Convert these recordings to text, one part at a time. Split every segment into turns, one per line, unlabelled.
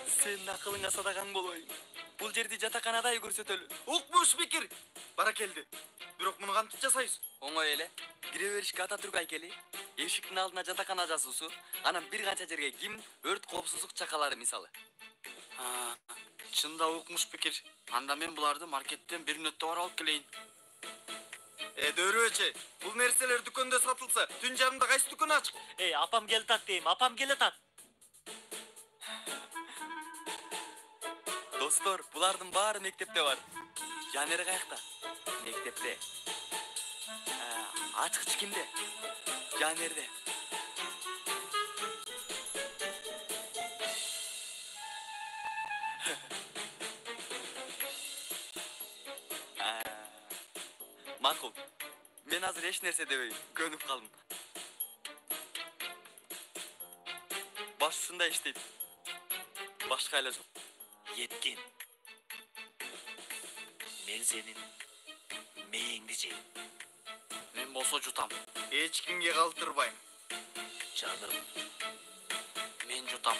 Senin akılına sadakan bolayım. Бул жерди жатаканадай көрсөтөлү.
Укмуш пикир. Баракелди. Бирок муну кантип жасайбыз?
Оңой эле. Кире беришке Ататүрк айкели, эшиктин алдына жатакана жазуусу, анан бир канча жерге гимн, өрт коопсуздук чакалары мисалы.
Чында укмуш пикир. Анда мен буларды маркеттен бир мүнөттө барып алып келейин. Дөөрү эче, бул нерселер дүкөндө сатылса, түн жарымда кайсы дүкөн ачык?
Апам келатат дейм, апам келатат.
Достор, булардын баары мектепте бар. Жанери каякта? Мектепте. Ачкыч кимде? Жанерде. Макул. Мен азыр эч нерсе дебейм, көнүп калдым. Баш ушундай иштейт. Башка эле жок.
Еткен. Мен сенин мээңди жейм.
Мен болсо жутам. Эч кимге калтырбайм.
Жаным.
Мен жутам.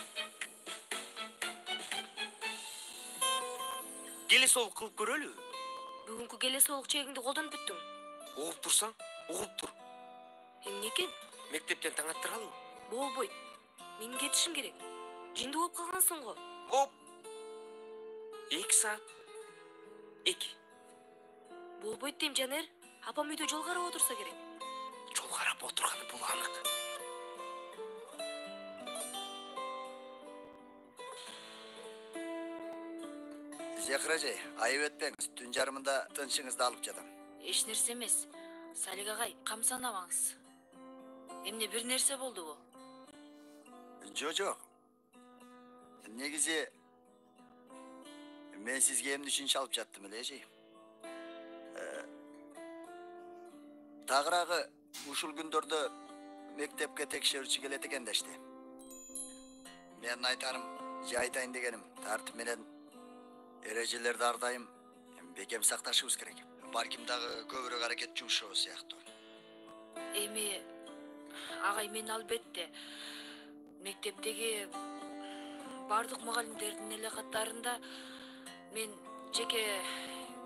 Келе соолук кылып көрөлү.
Бүгүнкү келе соолук чегиңди колдонуп бүттүң.
Угуп турсаң, угуп тур.
Эмне экен?
Мектептен таң аттыралыбы?
Болбойт. Мен кетишим керек. Жинди болуп калгансың го.
Оп. 2 саат. 2.
Болбойт дейм, Жанер. Апам үйдө жол карап отурса керек.
Жол карап отурганы бул анык.
Зехражей, айып этпеңиз. Түн жарымында тынчыңызды алып жатам.
Эч нерсе эмес. Салик агай, камсанабаңыз. Эмне бир нерсе болдубу?
Жок. Негизи мен сизге эмне үчүн чалып жаттым эле, эжей. Тагыраагы ушул күндөрдө мектепке текшерүүчү келет экен дешти. Мен айтарым, же айтайын дегеним, тартип менен эрежелерди ар дайым бекем сакташыбыз керек. Балким дагы көбүрөөк аракет жумшоо сыяктуу.
Эми агай, мен албетте мектептеги бардык мугалимдердин эле катарында мен жеке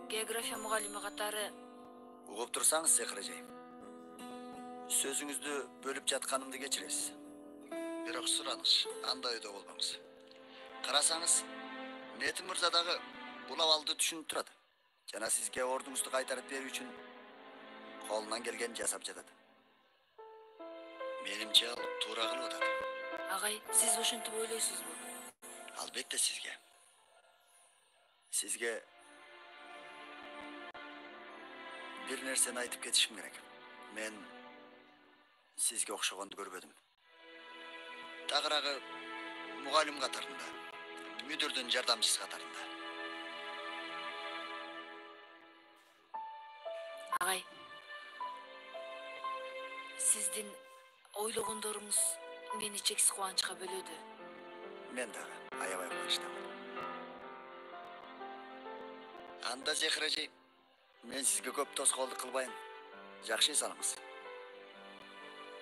география мугалими катары.
Угуп турсаңыз, Зехражей, сөзүңүздү бөлүп жатканымды кечиресиз. Бирок сураныш, андай ойдо болбоңуз. Карасаңыз, Метин мырза дагы бул абалды түшүнүп турат. Жана сизге ордуңузду кайтарып берүү үчүн колунан келгенин жасап жатат. Менимче ал туура кылып атат.
Агай, сиз ошентип ойлойсузбу?
Албетте сизге бир нерсени айтып кетишим керек. Мен сизге окшогонду көрбөдүм. Тагыраагы мугалим катарында, мүдүрдүн жардамчысы катарында.
Агай, сиздин ойлогондоруңуз мени чексиз кубанычка бөлөдү.
Мен дагы аябай кубанычтамын. Анда Зехражей, мен сизге көп тоскоолдук кылбайын. Жакшы салыңыз.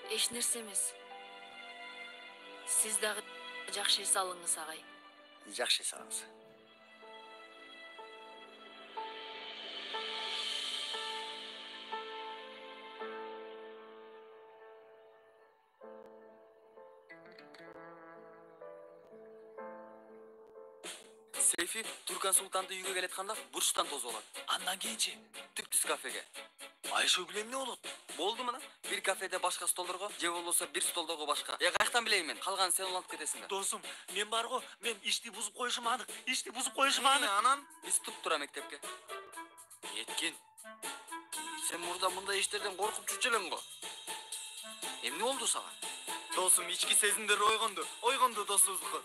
Эч нерсе эмес. Сиз дагы жакшы салыңыз, агай.
Жакшы салыңыз.
Сейфи Туркан Султанды үйгө келатканда бурчтан тосуп алат.
Андан кийинчи
Түптүз кафеге.
Айша биле эмне болот?
Болду мына. Бир кафеде башка столдорго, же болбосо бир столдогу башка. Каяктан билейин мен? Калган сен уланып кетесиң да.
Досум, мен бар го, мен ишти бузуп коюшум анык. Ишти бузуп коюшум анык.
Анан
Биз туп-тура мектепке.
Еткен. Сен мурда мындай иштерден коркуп жүрчү элең го. Эмне болду сага? Досум, ички сезимдер ойгонду досубуздуку.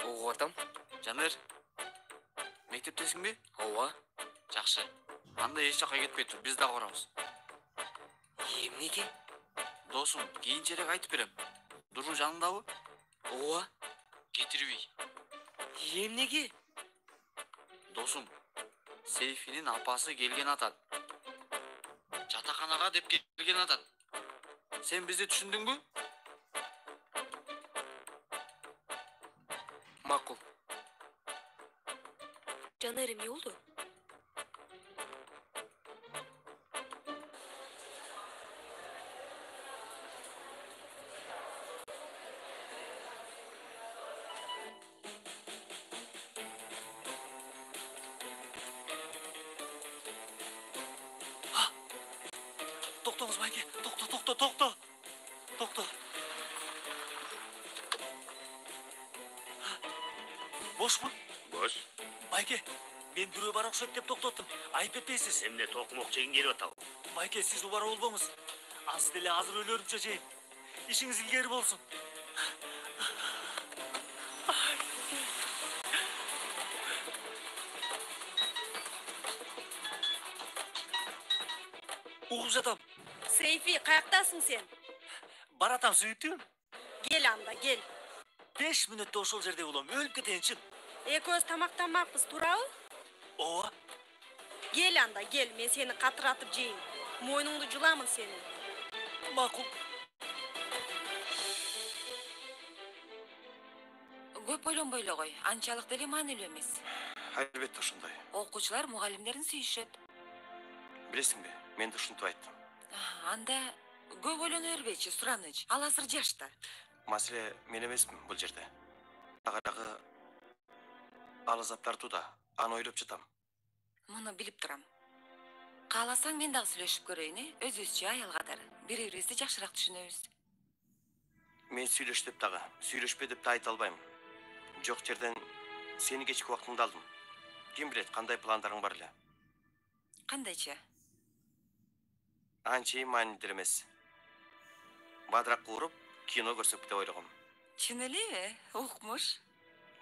Окуп атам.
Жанер, мектептесиңби?
Ооба.
Жакшы. Анда эч жакка кетпей тур, биз дагы барабыз.
Эмне экен?
Досум, кийинчерээк айтып берем. Duru жанындабы?
Ооба.
Кетирбей.
Эмнеге?
Досум, Сейфинин апасы келген атат. Жатаканага деп келген атат. Сен бизди түшүндүңбү?
Макул.
Жанар эмне болду?
Токтоңуз байке. Токто. Бошпун?
Бош.
Байке, мен бирөө бар окшойт деп токтоттум. Айып этпейсиз.
Эмне токмок жегиң келип атабы?
Байке, сиз убара болбоңуз. Аз деле азыр өлөрүмчө жейин. Ишиңиз илгери болсун. Угуп жатам.
Сейфи, каяктасың сен?
Баратам сүйүктүүм.
Кел анда, кел.
5 мүнөттө ошол жерде болом. Өлүп кетейин чын.
Экөөбүз тамактанмакпыз, туурабы?
Ооба.
Кел анда, кел. Мен сени катыратып жейин. Мойнуңду жуламын сени.
Макул.
Көп ойлонбой эле кой. Анчалык деле маанилүү эмес.
Албетте ошондой.
Окуучулар мугалимдерин сүйүшөт.
Билесиңби, мен да ушинтип айттым.
Анда көп ойлоно бербейчи, Сураныч. Ал азыр жашта.
Маселе мен эмесмин бул жерде. Агырагы ал азап тартууда, аны ойлоп жатам.
Муну билип турам. Кааласаң мен дагы сүйлөшүп көрөйүн, өзүбүзчө аял катары. Бири-бирибизди жакшыраак түшүнөбүз.
Мен сүйлөш деп дагы, сүйлөшпө деп да айта албайм. Жок жерден сени кечки убактыңды алдым. Ким билет кандай пландарың бар эле.
Кандайча?
Анчейин маанилүү эмес. Бадырак кууруп, кино көрсөк деп ойлогом.
Чын элеби? Укмуш.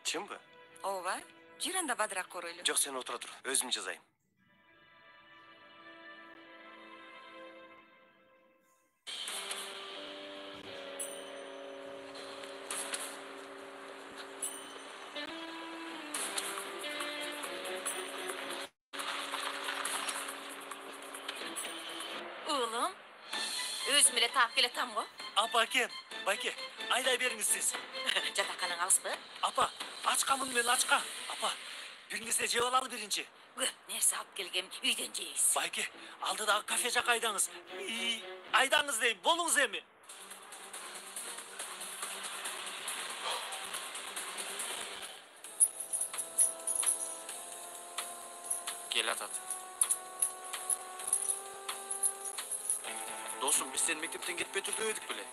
Чынбы?
Ооба. Жүр анда бадырак көрөлү.
Жок, сен отура тур, өзүм жазайм.
Oğlum, özüm ile taap geletem go.
Apa кен, байке, айдай бериңиз сиз.
Жатаканаң алыспы?
Апа, ачканмын мен, ачкан. Апа, бир нерсе жеп алалы биринчи.
Көп нерсе алып келгем, үйдөн жейбиз.
Байке, алдыдагы кафе жака айдаңыз. Айдаңыз дейм, болуңуз эми.
Кел атат. Досум, биз сени мектептен кетпей тур дебедик беле?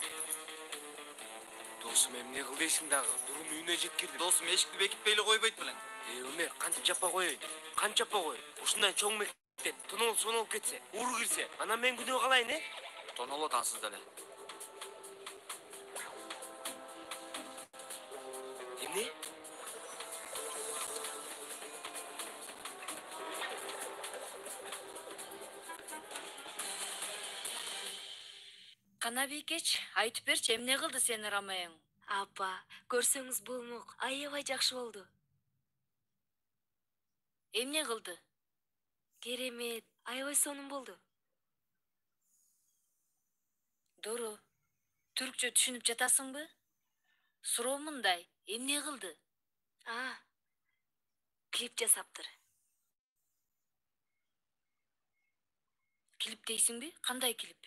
Досум эмне кыл дейсиң дагы? Дурум үйүнө жеткирди.
Досум, эшикти бекитпей эле койбойт белең.
Өмер, кантип жаппа коеюн? Кантип жаппа коеюн? Ушундай чоң мектеп тонолуп кетсе, уру кирсе, анан мен күнөө калайын,
Тонолот ансыз деле.
Эмне?
Кана бийкеч, айтып берчи, эмне кылды сени Ромеоң?
Апа, көрсөңүз болмок, аябай жакшы болду.
Эмне кылды?
Керемет, аябай сонун болду.
Дуру, түркчө түшүнүп жатасыңбы? Суроо мындай, эмне кылды?
Клип жасаптыр.
Клип дейсиңби? Кандай клип?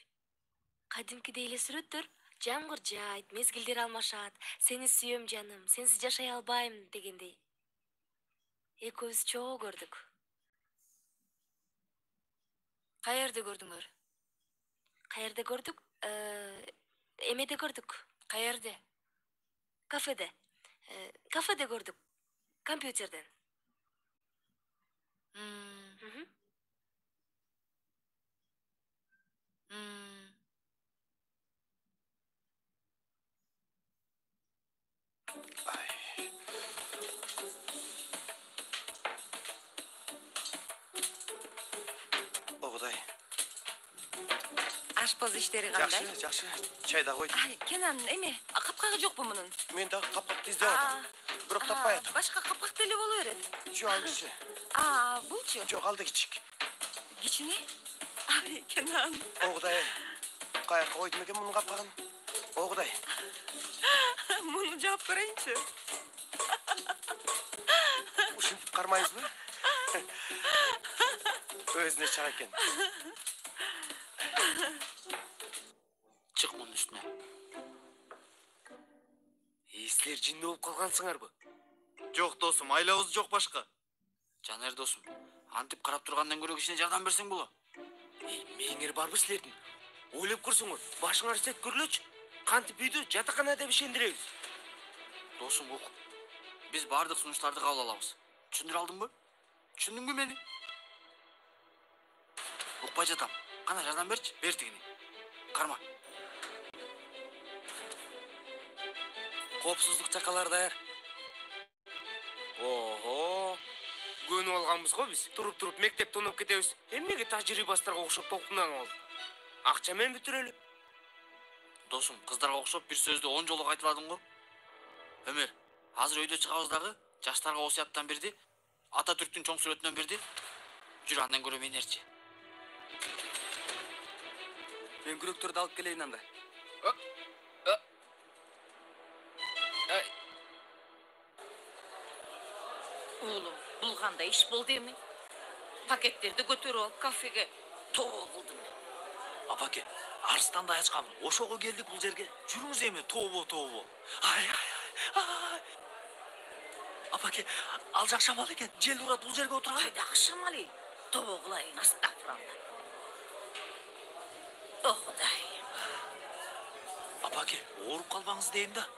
Кадимкидей эле сүрөттөр. Жамгыр жаайт, мезгилдер алмашат. Сени сүйөм жаным, сенсиз жашай албайм дегендей. Экөөбүз чогуу көрдүк.
Каерде көрдүңөр?
Каерде көрдүк? Эмеде көрдүк.
Каерде?
Кафеде. Кафеде көрдүк. Компьютерден.
Огудай.
Ашпоз иштери кандай?
Жакшы. Чай да кой.
Кенан, эме, капкагы жокпу мунун?
Мен дагы капкакты издеп атам. Бирок таппай атам.
Башка капкак деле боло берет.
Жок, ал кичи.
Булчу?
Жок, алды кичик.
Кичине? Ай, Кенан.
О Кудай. Каяка койдум экен мунун капкагын? О Кудай.
Муну жаап көрөйүнчү.
Ушинтип кармайсызбы? Өзүнө чыга экен.
Чык мунун үстүнө. Силер жинде болуп калгансыңарбы?
Жок досум, айлабыз жок башка.
Жанер досум, антип карап тургандан көрө кичине жардам берсең боло. Мээңер барбы силердин? Ойлоп көрсөңөр, башыңар сет көрүлөчү. Кантип үйдү жатаканада ишендиребиз. Досум ук. Биз бардык сунуштарды кабыл алабыз. Түшүндүрө алдыңбы? Түшүндүңбү мени? Укпай жатам. Кана жардам берчи, бер тигини. Карма.
Коопсуздук чакалары даяр.
Ого. Көнүп алганбыз го биз. Туруп мектеп тоноп кетебиз. Эмнеге тажрыйбастарга окшоп толкундан алып? Акча менен бүтүрөлү. Досум, кыздарга окшоп бир сөздү 10 жолу кайталадың го. Өмөр, азыр өйдө чыгабыз дагы, жаштарга осуяттан бирди, Ататүрктүн чоң сүрөтүнөн бирди. Жүр андан көрө мени эрчи.
Мен күрөктөрдү алып келейин анда.
Oğlum, bulganda iş bul değil mi? Paketlerdi götür al kafege. Toğ buldum.
Апаке, арыстандай ачканмын. Ошого келдик бул жерге. Жүрүңүз эми, тобо. Ай. Апаке, ал жак шамал экен. Жел урат бул жерге отурган.
Кайдагы шамали? Тобо кылайын, астагфиралла. О, Кудай.
Апаке, ооруп калбаңыз дейм да.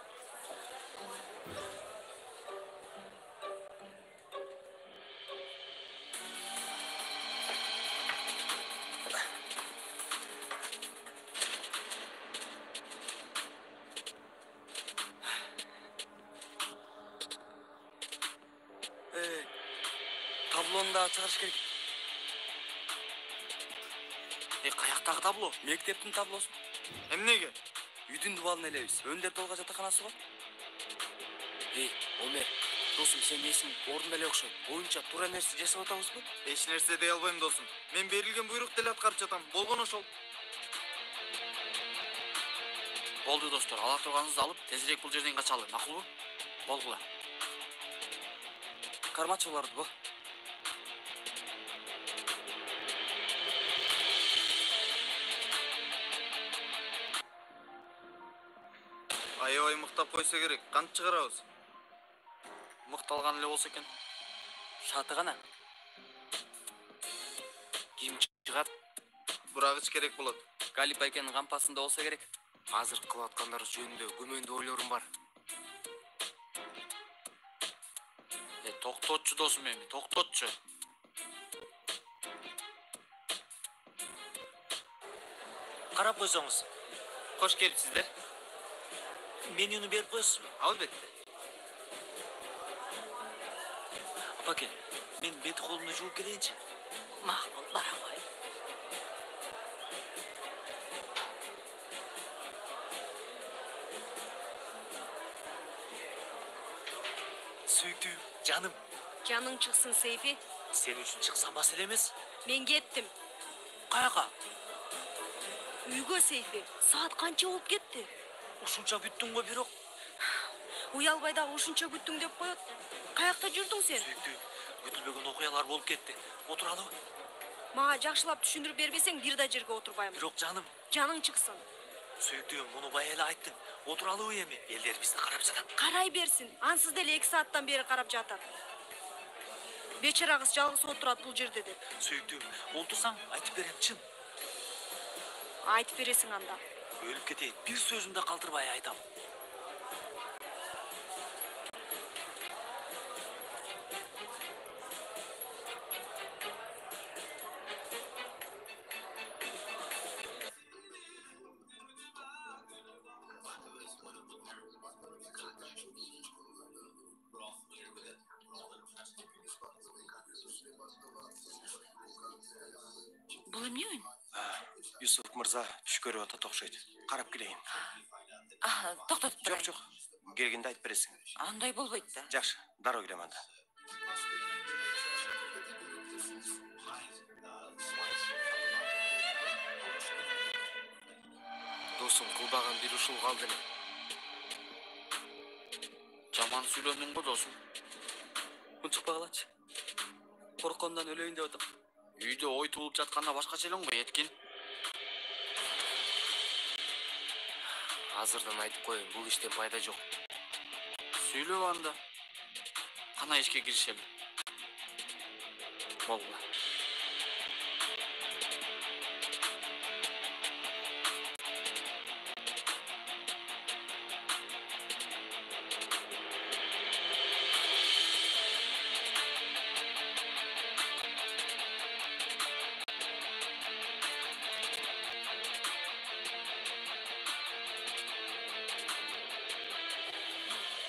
Таблону да чыгарыш керек.
Каяктагы табло?
Мектептин таблосу.
Эмнеге?
Үйдүн дубалын элебиз. Өндөр толга жатаканасы го.
Омер, досум, сен несин ордун эле окшойт. Боюнча туура нерсе жасап атабызбы?
Эч нерсе дей албайм досум. Мен берилген буйрук деле аткарып жатам. Болгон ошол.
Болду достор, ала турганыңызды алып, тезирээк бул жерден качалы, макулбу? Болгула.
Кармачыларды бу.
Аябай мыктап койсо керек. Кантип чыгарабыз?
Мыкталган эле болсо экен.
Шаты гана.
Ким чыгат?
Бурагыч керек болот.
Галип айкенин кампасында болсо керек.
Азыр кылып аткандар жөнүндө күмөндүү ойлорум бар. Токтотчу досум эми, токтотчу.
Карап койсоңуз.
Кош келипсиздер.
Менюну берип коесузбу?
Албетте.
Апаке, мен бети колумду жууп келейинчи.
Макул, бара кой.
Сүйүктүүм, жаным.
Canın çıksın Seyfi.
Сен үчүн чыкса маселе эмес.
Ben gittim.
Каяка?
Uygo Seyfi. Saat kança olup gitti.
Ушунча бүттүң го бирок.
Uyalbayda ушунча күттүң деп коет. Каякта жүрдүң сен?
Сүйүктүүм, күтүлбөгөн окуялар болуп кетти. Отуралыбы?
Мага жакшылап түшүндүрүп бербесең бир да жерге отурбайм.
Бирок жаным,
Canın çıksın.
сүйүктүүм, муну бая эле айттың. Отуралыбы эми? Элдер бизди карап жатат.
Карай берсин. Ансыз деле 2 сааттан бери карап жатат. Бечара кыз жалгыз отурат бул жерде деп.
Сүйүктүүм, олтурсаң айтып берем, чын.
Айтып бересиң анда.
Өлүп кетейин, бир сөзүмдү калтырбай айтам.
Бұл эмне ойын?
Юсуф мырза түш көрүп атат окшойт. Карап келейин.
Токтотуп
Жок,
турайын.
жок. Келгенде айтып бересиң.
Андай болбойт да.
Жакшы, дароо келем анда.
Досум кылбаган бир ушул калды эле. Жаман сүйлөдүң го досум.
Унчукпагылачы. Корккондон өлөйүн деп атам.
Үйдө ой туулуп жатканда башкача элең го Эткин.
Азырдан айтып коеюн, бул иштен пайда жок.
Сүйлөп анда. Кана ишке киришели.
Болла.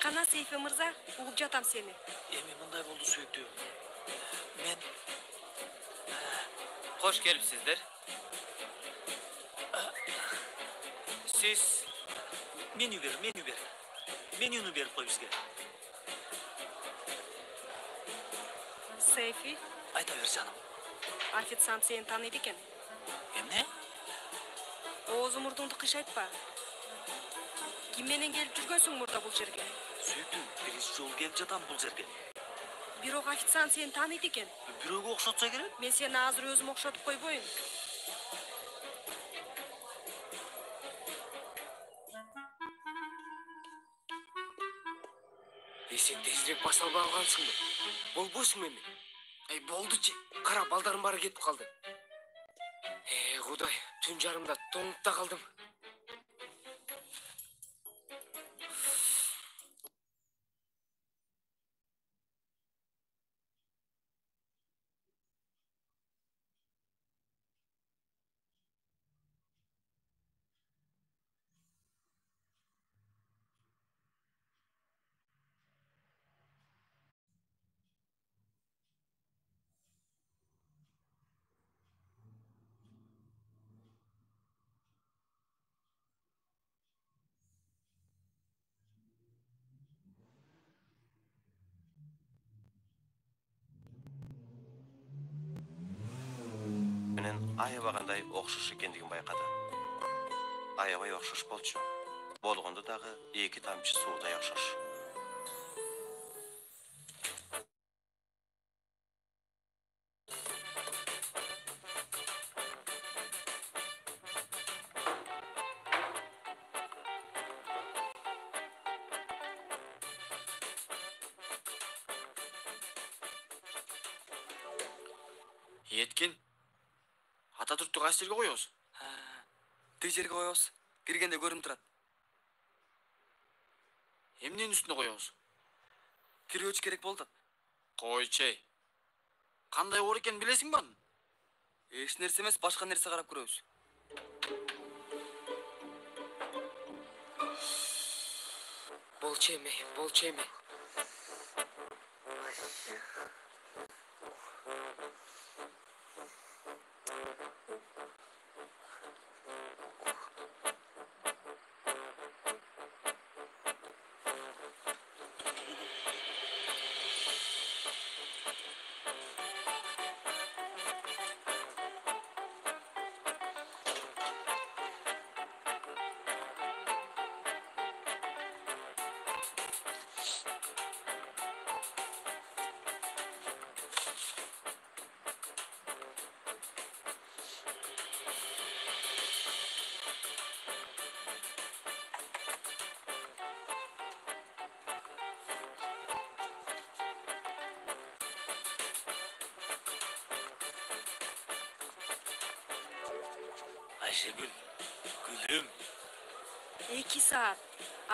Кана Сейфи мырза, угуп жатам сени.
Эми мындай болду сүйүктүү. Мен
Кош келипсиздер.
сиз меню бер. Менюну берип кой бизге.
Сейфи,
Айта бер жаным.
официант сени тааныйт экен.
Эмне?
Оозу мурдуңду кыйшайтпа. Ким менен келип жүргөнсүң мурда бул жерге?
Сүйүктүү, биринчи жолу келип жатам бул жерге.
Бирок официант сени тааныйт экен.
Бирөөгө окшотсо керек.
Мен сени азыр өзүм окшотуп койбойюн.
Сен тезирээк баса албай калгансыңбы? Болбойсуңбу эми? Болдучу. Кара, балдарым баары кетип калды. Кудай, түн жарымда тоңуп да калдым.
Менен аябагандай окшош экендигин байкады. Аябай окшош болчу. Болгондо дагы 2 тамчы суудай окшош.
Эткин. Ататүрктү кайсы жерге коебуз?
Тиг жерге коебуз. Киргенде көрүнүп турат.
Эмненин үстүнө коебуз?
Кирүүчү керек болду.
Койчей. Кандай оор экенин билесиң ба?
Эч нерсе эмес, башка нерсе карап көрөбүз.
Болчу эми.
Айшегүл, гүлүм.
2 саат.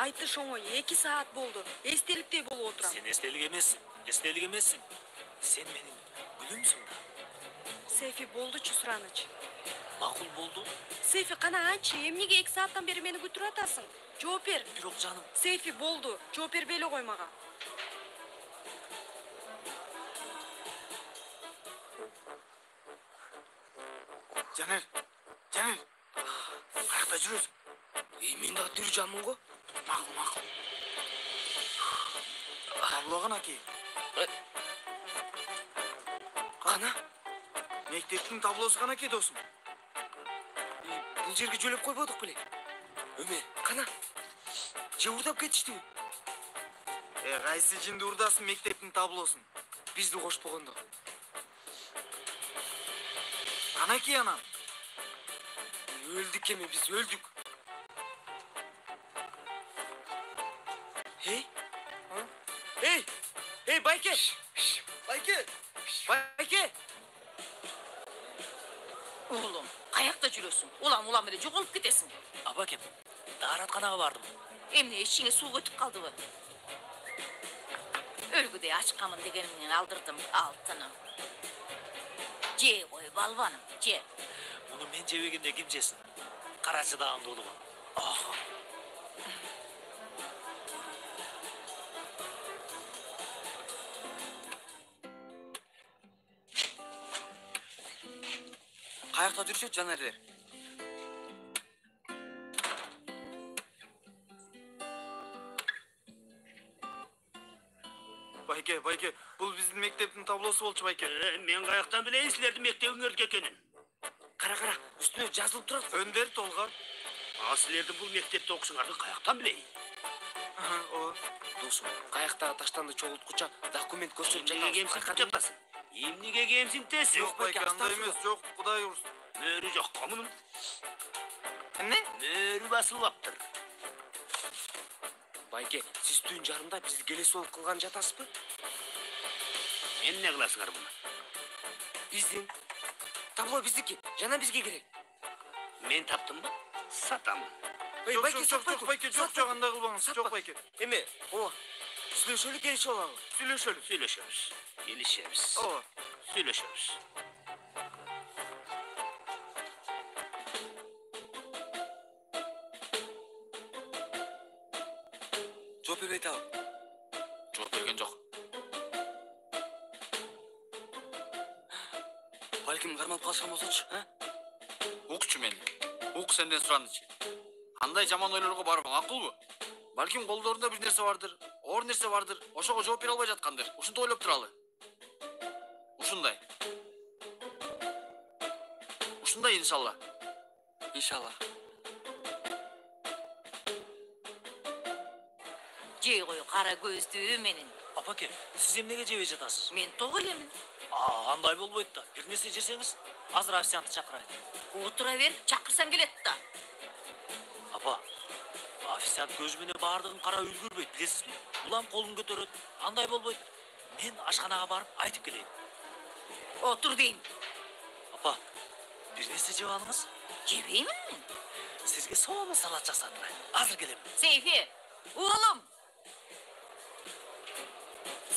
Айтыш оңой, 2 саат болду. Эстеликтей болуп отурам.
Сен эстелик эмессиң. Сен менин гүлүмсүң да.
Сейфи, болдучу сураныч.
Макул болду.
Сейфи, кана ачы, эмнеге 2 сааттан бери мени күтүрүп атасың? Жооп бер.
Бирок жаным,
Сейфи, болду. Жооп бербей эле кой мага.
Жанер. Каякта жүрөсүң? Мен дагы тирүү жанмын го.
Макул. Табло канаки. Кана? Мектептин таблосу канаки досум? Бул жерге жөлөп койбодук беле? Өмер, кана? Же урдап кетиштиби? Кайсы жинди урдасын мектептин таблосун? Бизди кошпогондо. Канаки анан? Өлдүк эми, биз өлдүк. Эй, Байке! Байке!
Oğlum, kayakta жүрөсүң. Улам эле жоголуп кетесиң.
Апакем, дааратканага бардым.
Эмне ичиңе суу өтүп калдыбы? Өлгүдөй ачкамын дегениңден алдырдым алтыным. Же кой балбаным, же.
Муну мен жебегенде ким жесин? Карачы даган дуулугу.
Каякта жүрүшөт жанарлар?
Байке, бул биздин мектептин таблосу болчу, Байке.
Мен каяктан билейин силердин мектебиңердики экенин?
Кара, үстүнө жазылып турат. Өндөр Толгар.
Силердин бул мектепте окушуңарды каяктан билейин?
Ооба.
Досум, каяктагы таштанды чогулткуча документ көрсөтүп
Эмнеге кемсиңип жатасың? Эмнеге кемсиңтесиң?
Жок, Байке, андай эмес, жок, Кудай урsun.
Мөрү жокко мунун.
Эмне?
Мөрү басылыптыр.
Байке, сиз түн жарымда бизди келесі болуп кылган жатасызбы?
Эмне кыласыңар муну?
Биздин. Табло биздики, жана бизге керек.
Мен таптымбы? Сатамын.
Байке, жок, Байке, жок, андай кылбаңыз. Жок, Байке.
Эме, ооба. Сүйлөшөлү келишип алалы.
Сүйлөшөбүз. Келишебиз.
Ооба.
Сүйлөшөбүз.
Жооп бербейт ал.
Жооп берген жок.
Балким кармалып калышкан болсочу,
Укчу мени. Ук сенден сурандычы. Кандай жаман ойлорго барбаң, акылбы? Балким колдорунда бир нерсе бардыр, оор нерсе бардыр. Ошого жооп бере албай жаткандыр. Ушунтип ойлоп туралы. Ушундай. Ушундай иншалла.
иншалла.
Же кой кара көздүү менин.
Апаке, сиз эмнеге жебей жатасыз?
Мен ток элемин.
Андай болбойт да. Бир нерсе жесеңиз, азыр официантты чакырайын.
Отура бер, чакырсам келет да.
Апа, официант көзү менен баардыгын карап үлгүрбөйт, билесизби? Улам колун көтөрөт. Андай болбойт. Мен ашканага барып айтып келейин.
Отур дейм.
Апа, бир нерсе жеп алыңыз.
Жебеймин мен.
Сизге сооло салат жасатырайын. Азыр келем.
Сейфи, уулум.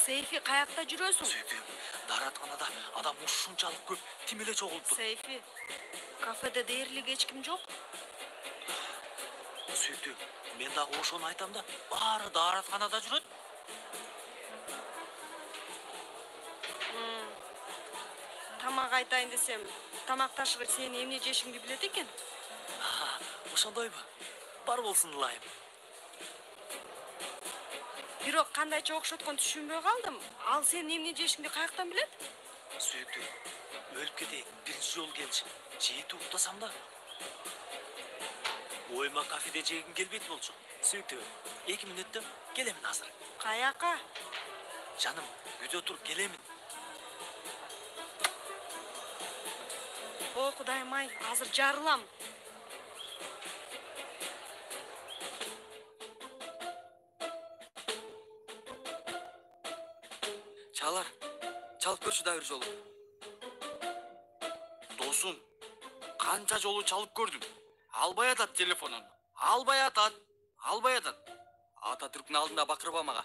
Сейфи, каякта жүрөсүң?
Сүйдүм, дааратканада адам ушунчалык көп тим эле чогулуптур.
Сейфи, кафеде дээрлик эч ким жок?
Сүйдүм, мен дагы ошону айтам да, баары дааратканада жүрөт.
Тамак айтайын десем, тамак ташыгыч сени эмне жешиңди билет экен.
Ошондойбу? Бар болсун ылайым.
Бирок кандайча окшоткон түшүнбөй калдым. Ал сенин эмне жешиңди каяктан билет?
Сүйдүм, өлүп кетейин, биринчи жолу келишим. Жейти уктасам да. Ойма кафеде жегим келбейт болчу. Сүйдүм, 2 мүнөттөн келемин азыр.
Каяка?
Жаным, үйдө тур келемин.
О, Кудайым ай, азыр жарылам.
Чалар, чалып көрчү да бир жолу.
Досум, канча жолу чалып көрдүм. Албай атат телефонун. Албай атат.
Ататүрктүн алдында бакырба мага.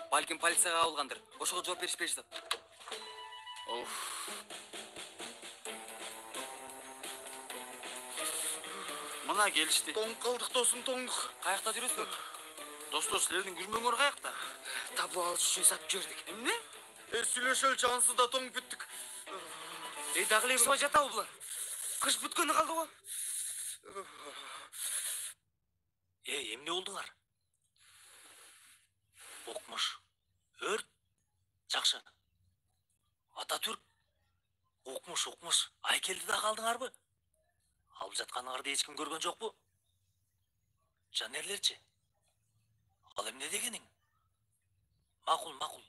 Балким полицияга кабылгандыр. Ошого жооп беришпей жатат.
Мына келишти.
Тоң кылдык досум, тоңдук.
Каякта жүрөсүң?
Достор, силердин күрмөңөр каякта?
Табло алыш үчүн сатып жибердик.
Эмне?
Сүйлөшөлчү ансыз да тоң бүттүк.
Дагы эле ушуга жатабы булар? Кыш бүткөнү калды го.
Эмне болдуңар? Укмуш. Өрт. Жакшы. Ататүрк. Укмуш. Айкелди да калдыңарбы? Алып жатканыңарды эч ким көргөн жокпу? Жанерлерчи? Ал эмне дегениң? Макул.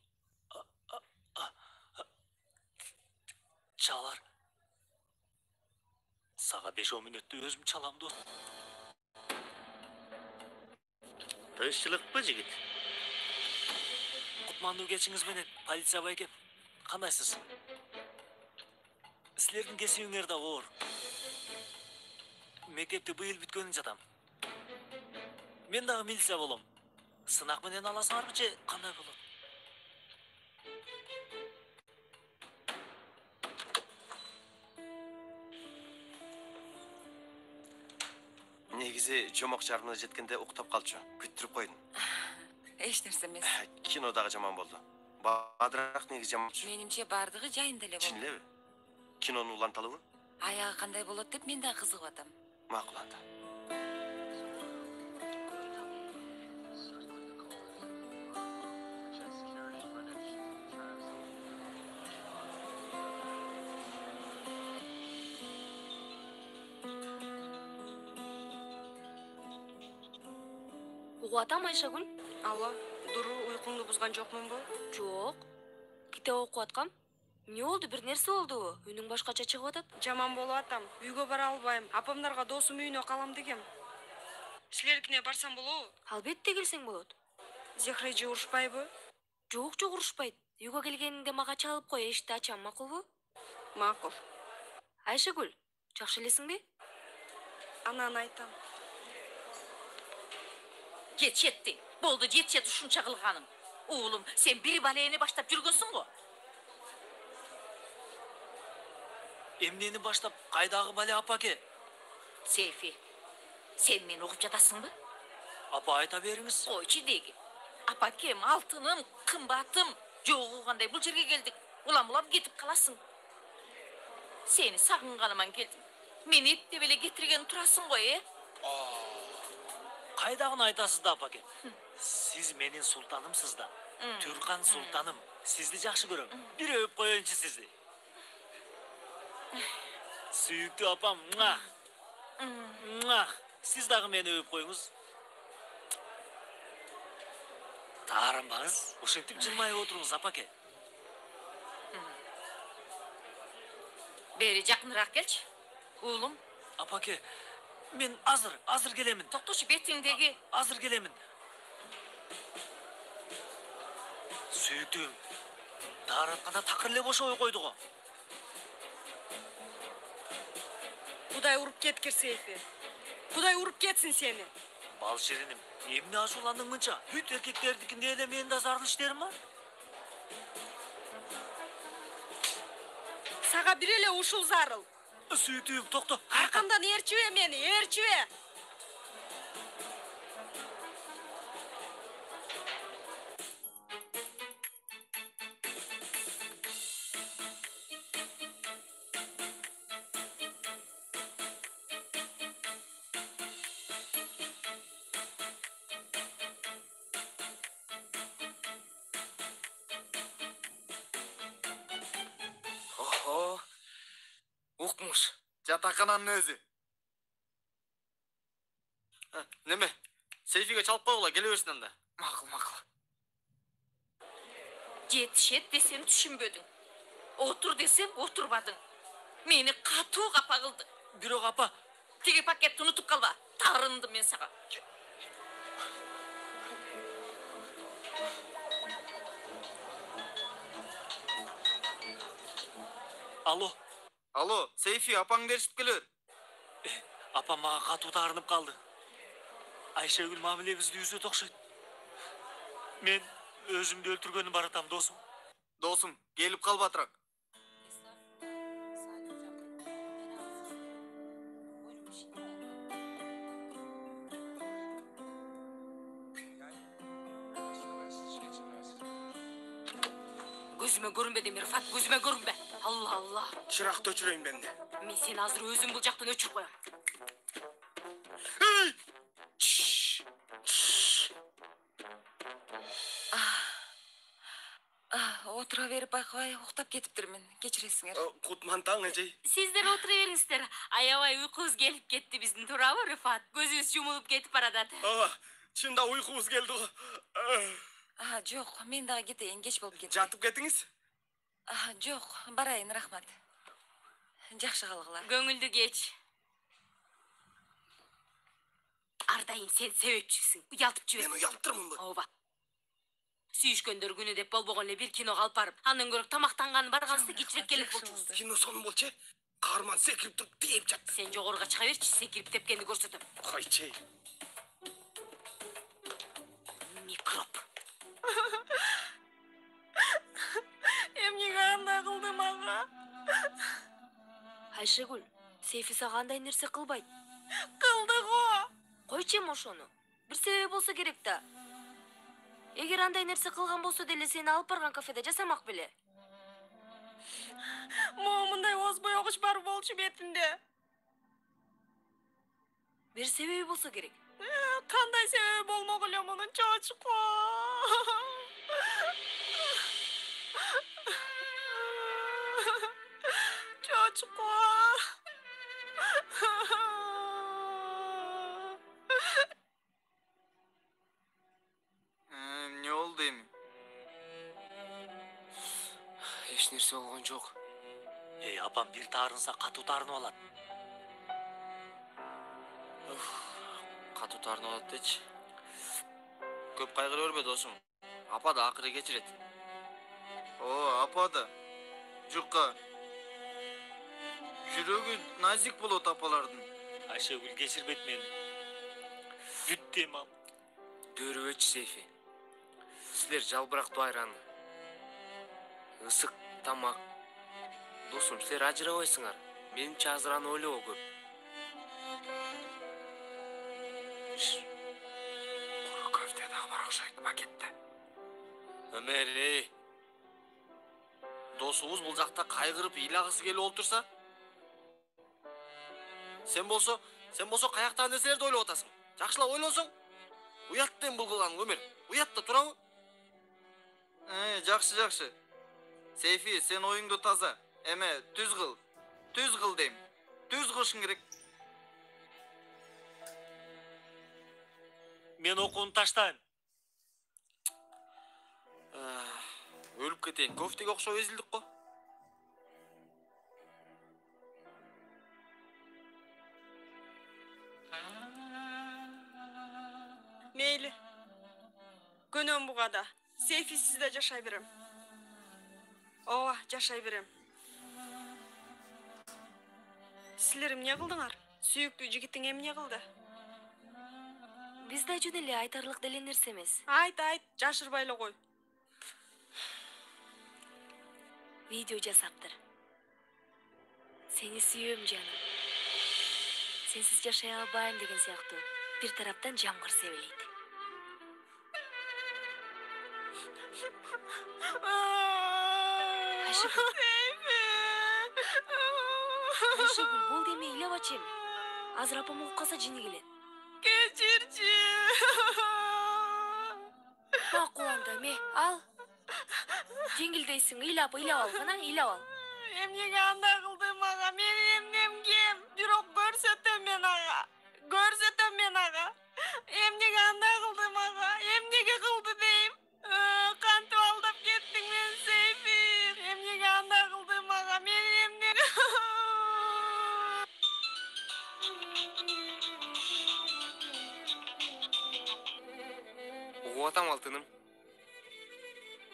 Чалар. Сага 5-10 мүнөттө өзүм чалам дос.
Тынччылыкпы жигит?
Кутмандуу кечиңиз менен полиция байке. Кандайсыз? Силердин кесибиңер да оор. Мектепти быйыл бүткөнүн жатам. Мен дагы милиция болом. Сынак менен аласыңарбы же кандай болот?
Негизи жомок жарымына жеткенде уктап калчу. Күттүрүп койдум.
Эч нерсе эмес.
Кино дагы жаман болду. Баадыраак негизи жаманчу.
Менимче бардыгы жайында эле
Чын
болду.
элеби? Кинонун уланталыбы?
Аягы кандай болот деп мен да кызыгып атам.
Макул анда.
Угуп атам Айшагүл?
Алло, дуру уйкуңду бузган жокмунбу?
Жок. Китеп окуп аткам. Эмне болду? Бир нерсе болдубу? Үнүң башкача чыгып атат.
Жаман болуп атам. Үйгө бара албайм. Апамдарга досум үйүнө калам дегем. Силердикине барсам болобу?
Албетте келсең болот.
Зехра эже урушпайбы?
Жок, урушпайт. Үйгө келгениңде мага чалып кой, эшикти ачам, макулбу?
Макул.
Айшагүл, жакшы элесиңби?
Анан айтам.
Жетти. Болду, жетет ушунча кылганың. Уулум, сен бир балени баштап жүргөнсүң го?
Эмнени баштап кайдагы бале апаке?
Сейфи, сен мени угуп жатасыңбы?
Апа айта бериңиз.
Койчу деги. Апакем, алтыным, кымбатым. Жогу кандай бул жерге келдик. Улам кетип каласың. Сени сагынганыман келдим. Мени эптеп эле кетирген турасың го,
Кайдагын айтасыз да апаке? Сиз менин султанымсыз да. Түркан султаным. Сизди жакшы көрөм. Бир өп коеюнчу сизди. Сүйүктүү апам. Сиз дагы мени өп коюңуз. Таарынбаңыз. Ошентип жылмайып отуруңуз апаке.
Бери жакыныраак келчи. Уулум,
Апаке, мен азыр келемин.
токточу бетиңдеги.
Азыр келемин. Сүйүктүүм. Тааратканда такыр эле бошобой койду го.
Кудай уруп кеткир Сейфи. Кудай уруп кетсин сени.
Бал шириним, эмне ачууландың мынча? Бүт эркектердикинде эле менин да зарыл иштерим бар.
Сага бир эле ушул зарыл.
Сүйүктүүм, токто.
Аркамдан ээрчибе мени, ээрчибе.
Укмуш. Жатакананын өзү.
Неме? Сейфиге чалып койгула, келе берсин анда.
Макул.
Жетишет десем түшүнбөдүң. Отур десем отурбадың. Мени катуу капа кылды.
Бирок апа,
Тиги пакетти унутуп калба. Тарындым мен сага.
Алло, Сейфи, апаң беришип келер.
апам мага катуу таарынып калды. Айшагүл мамилебизди үзөт окшойт. Мен өзүмдү өлтүргөнүм баратам досум.
Досум, келип калбатыраак.
Көзүмө көрүнбө Демир Фат, көзүмө көрүнбө. Алла.
Чыракты өчүрөйүн бенде.
Мен сени азыр өзүм бул жактан өчүрүп коем.
отура берип байкабай уктап кетиптирмин. Кечиресиңер.
Кутман таң эжей.
Сиздер отура бериңиздер. Аябай уйкубуз келип кетти биздин, туурабы, Рыфат? Көзүбүз жумулуп кетип баратат.
Ооба, чында уйкубуз келди го.
Жок, мен дагы кетейин, кеч болуп кетти.
Жатып кетиңиз.
Жок, барайын, рахмат. Жакшы калгыла.
Көңүлдү кеч. Ардайым сен себепчүсүң. Уялтып жибер.
Мен уялттырмынбы?
Ооба. Сүйүшкөндөр күнү деп болбогон эле бир киного алып барып, андан көрөк тамактанганы баргансы кечирээк келип болчубуз.
Кино сонун болчу. Каарман секирип туруп тээп жатты.
Сен жогоруга чыга берчи, секирип тепкенди көрсөтөм.
Койчу.
Микроб.
Эмнеге андай кылдым ага?
Айшегүл, Сейфи сага андай нерсе кылбайт.
Кылды го.
Койчу эми ошону. Бир себеби болсо керек да. Эгер андай нерсе кылган болсо деле сени алып барган кафеде жасамак беле.
Могу мындай озбой огуч бар болчу бетинде.
Бир себеби болсо керек.
Кандай себеби болмок эле мунун, чочко. Чочко.
Эмне болду эми? Эч нерсе болгон жок.
Апам бир таарынса катуу таарынып алат.
Катуу таарынып алат дечи. Көп кайгыра бербе досум. Апа да акыры кечирет.
Апа да. Жукка. Жүрөгү назик болот апалардын.
Айшегүл кечирбейт мени. Бүттүм ал.
Дөрүбөчү Сейфи. Силер жалбырактуу айраны. Ысык тамак. Досум, силер ажырабайсыңар. Менимче азыр аны ойлогоо көп. Куру көфте дагы бар окшойт пакетте.
Өмери. Досубуз бул жакта кайгырып ыйлагысы келип олтурса, Сен болсо каяктагы нерселерди ойлоп атасың. Жакшылап ойлонсоң, уят дем бул кылган өмүр. Уят да турамы?
Жакшы. Сейфи, сен оюңду таза. Эме, түз кыл. Түз кыл дейм. Түз кылышың керек.
Мен окууну таштайм.
Өлүп кетейин. Көфтеге окшоп эзилдик го.
Мейли. Көнөм бугада. Сейфи сизде жашай берем. Ооба, жашай берем. Силер эмне кылдыңар? Сүйүктүү жигитиң эмне кылды?
Биз да жөн эле айтарлык деле нерсе эмес.
Айт, жашырбай эле кой.
Видео жасаптыр. Сени сүйөм жаным. Сенсиз жашай албайм деген сыяктуу. Бир тараптан жамгыр себелейт. Айшегүл, болду эми ыйлабачы эми. Азыр апам угуп калса жини келет.
Кечирчи.
Макул анда, эме, ал. Жеңилдейсиң, ыйлап ал, кана, ыйлап ал.
Эмнеге андай кылдым ага? Менин эмнем кем? Бирок көрсөтөм мен ага. Эмнеге андай кылдым ага? Эмнеге кылды дейм? Кантип алдап кеттиң мен, Сейфи? Эмнеге андай кылдым ага? Менин эмнем...
Угуп атам алтыным.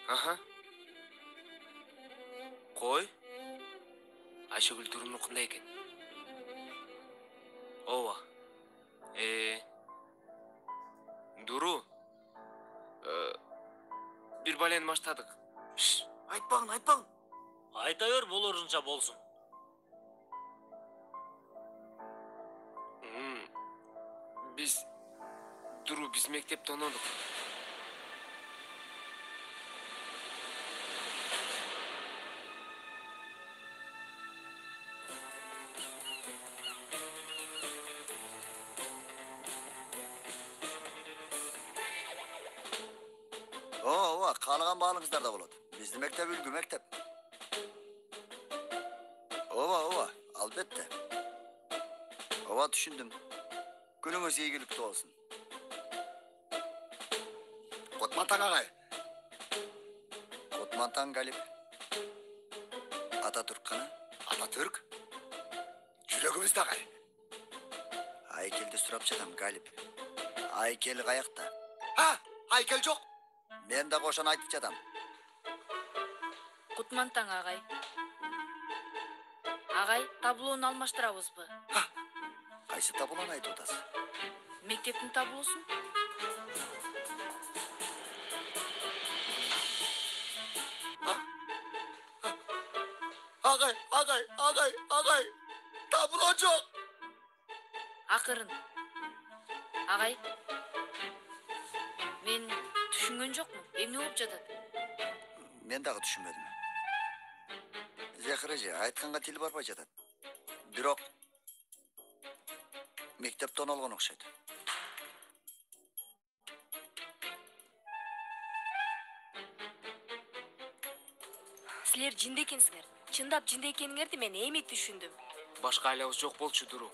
Аха. Кой. Айшегүл турумнукундай экен. Ооба. Дуру. Бир балени баштадык.
Айтпагын.
Айта бер, болорунча болсун.
Биз мектепте онодук.
Ооба, каалаган баалыңыздар да болот. Bizdin mektep ülgü mektep. Ova, albatta. Ova düşündüm. Günümüz iyilikte olsun. Kutmantan ağay. Kutmantan Galip. Atatürk kanı. Atatürk? Жүрегімізді ağay. Aykelді сұрап жатам Galip. Aykel қаяқта? Ha, Aykel жоқ. Мен de қошан айтып жатам.
Кутмантаң агай. Агай, таблону алмаштырабызбы?
Қайсы табылан айтып отасыз?
Мектептин таблосун?
Ağay. Tablo жоқ.
Акырын. Агай. Мен түшүнгөн жокмун. Эмне болуп жатат?
Мен дағы түшінмедім. Зәхірәже, айтқанға тілі барбай жатады. Бирок мектептен алған оқшайды.
Силер жинде экенсиңер. Чындап жинде экениңерди мен эми түшүндүм.
Башка айлабыз жок болчу Дуру.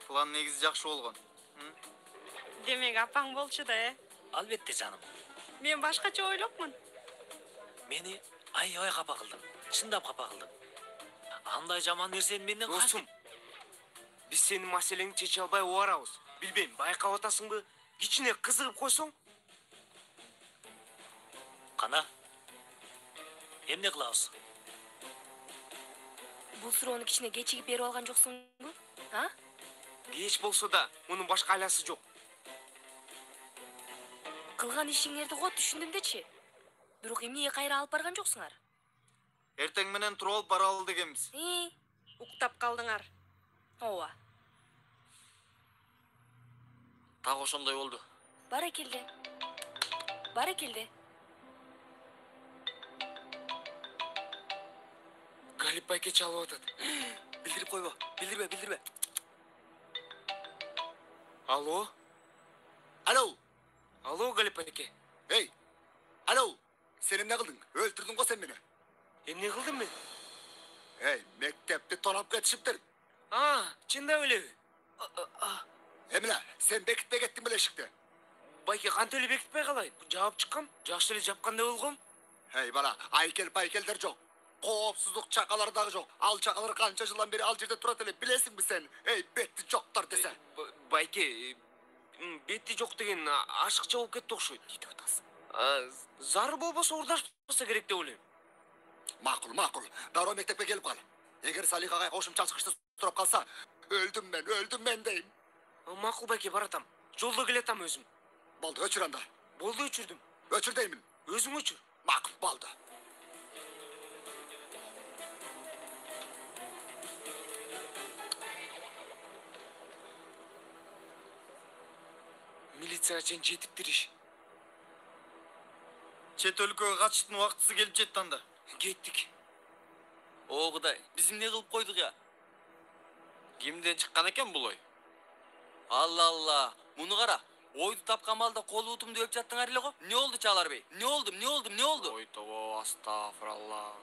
План негизи жакшы болгон.
Демек апаң болчу да,
Албетте жаным.
Мен башкача ойлопмун.
Мени аябай капа кылдың. Чындап капа кылдың. Андай жаман нерсени менден
Досум, биз сенин маселеңди чече албай оорабыз. Билбейм, байкап атасыңбы? Кичине кызыгып койсоң?
Кана. Эмне кылабыз?
Бул суроону кичине кечигип берип алган жоксуңбу? А?
Кеч болсо да, мунун башка айласы жок.
Кылган ишиңерди го түшүндүм дечи. Бирок эмнеге кайра алып барган жоксуңар?
Эртең менен туруп алып баралы дегенбиз.
Уктап калдыңар.
Ооба.
Так ошондой болду.
Баракелде. Баракелде.
Галип байке чалып атат.
Билдирип койбо. Билдирбе.
Алло? Алло, Галип байке.
Эй, алло, сен эмне кылдың? Өлтүрдүң го сен мени.
Эмне кылдым мен?
Эй, мектепти тонап кетишиптир.
Чындап элеби?
Эмне, сен бекитпей кеттиң беле эшикти?
Байке кантип эле бекитпей калайын? Жаап чыккам, жакшы эле жапкандай болгом.
Эй, бала, айкелдер жок. Коопсуздук чакалары дагы жок. Ал чакалар канча жылдан бери ал жерде турат эле, билесиңби сен? Эй, бетти жоктор десе.
Байке, бети жок деген ашыкча болуп кетти окшойт.
Дейт атасың.
Зарыл болбосо урдашпаса керек деп ойлойм.
Макул. Дароо мектепке келип кал. Эгер Салих агай кошумча чыгышты сурап калса, өлдүм мен дейм.
Макул байке, баратам. Жолдо келатам өзүм.
Болду, өчүр анда.
Болду, өчүрдүм.
Өчүр деймин.
Өзүң өчүр.
Макул, болду.
Милицияга чейин жетиптир иш.
Чет өлкөгө качыштын убактысы келип жетти анда.
Кеттик.
О Кудай, биз эмне кылып койдук я?
Кимден чыккан экен бул ой?
Алла, муну кара. Ойду тапкан балда кол утумду өп жаттыңар эле го. Эмне болду Чалар бей? Эмне болду?
Ой тобо, астагфиралла.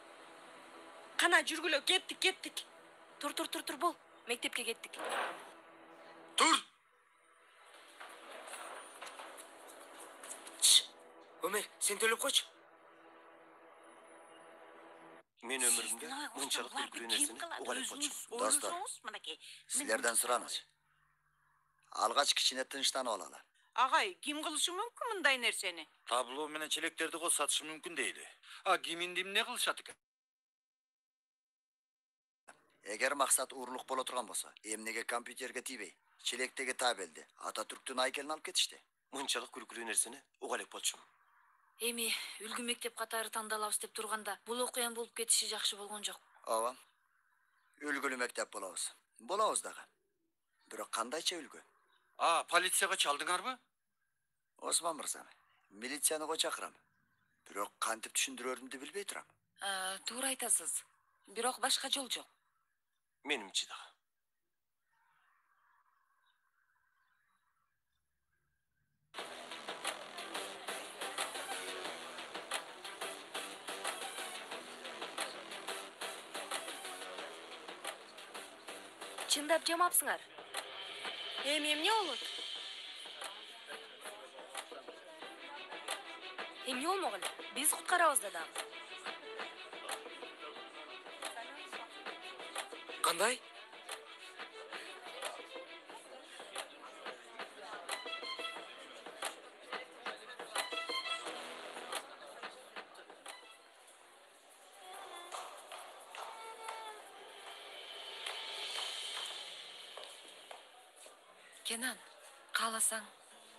Кана жүргүлө, кеттик.
Тур бол. Мектепке кеттик.
Тур!
Өмер, сен төлөп койчу.
Мен өмүрүмдө мынчалык күлкүлүү нерсени угала болчу.
Достор, силерден сураныз. Алгач кичине тынчтанып алалы.
Агай, ким кылышы мүмкүн мындай нерсени?
Табло менен челектерди косатышы мүмкүн дейли.
Киминди эмне кылышат экен?
Эгер максат урлук боло турган болсо, эмнеге компьютерге тийбей, челектеги табелди Ататүрктүн айкелин алып кетишти.
Мынчалык күлкүлүү нерсени угала болчу.
Эми үлгү мектеп катары тандалабыз деп турганда, бул окуян болуп кетиши жакшы болгон жок.
Ооба. Үлгүлүү мектеп болобуз. Болобуз дагы. Бирок кандайча үлгү?
Полицияга чалдыңарбы?
Осман мырза, милицияны го чакырам. Бирок кантип түшүндүрөрүмдү билбей турам.
Туура айтасыз. Бирок башка жол жок.
Менимче дагы.
Чындап жамапсыңар.
Эми эмне болот?
Эмне болмок эле? Биз куткарабыз да дагы.
Кандай?
Kenan, kaalasаң.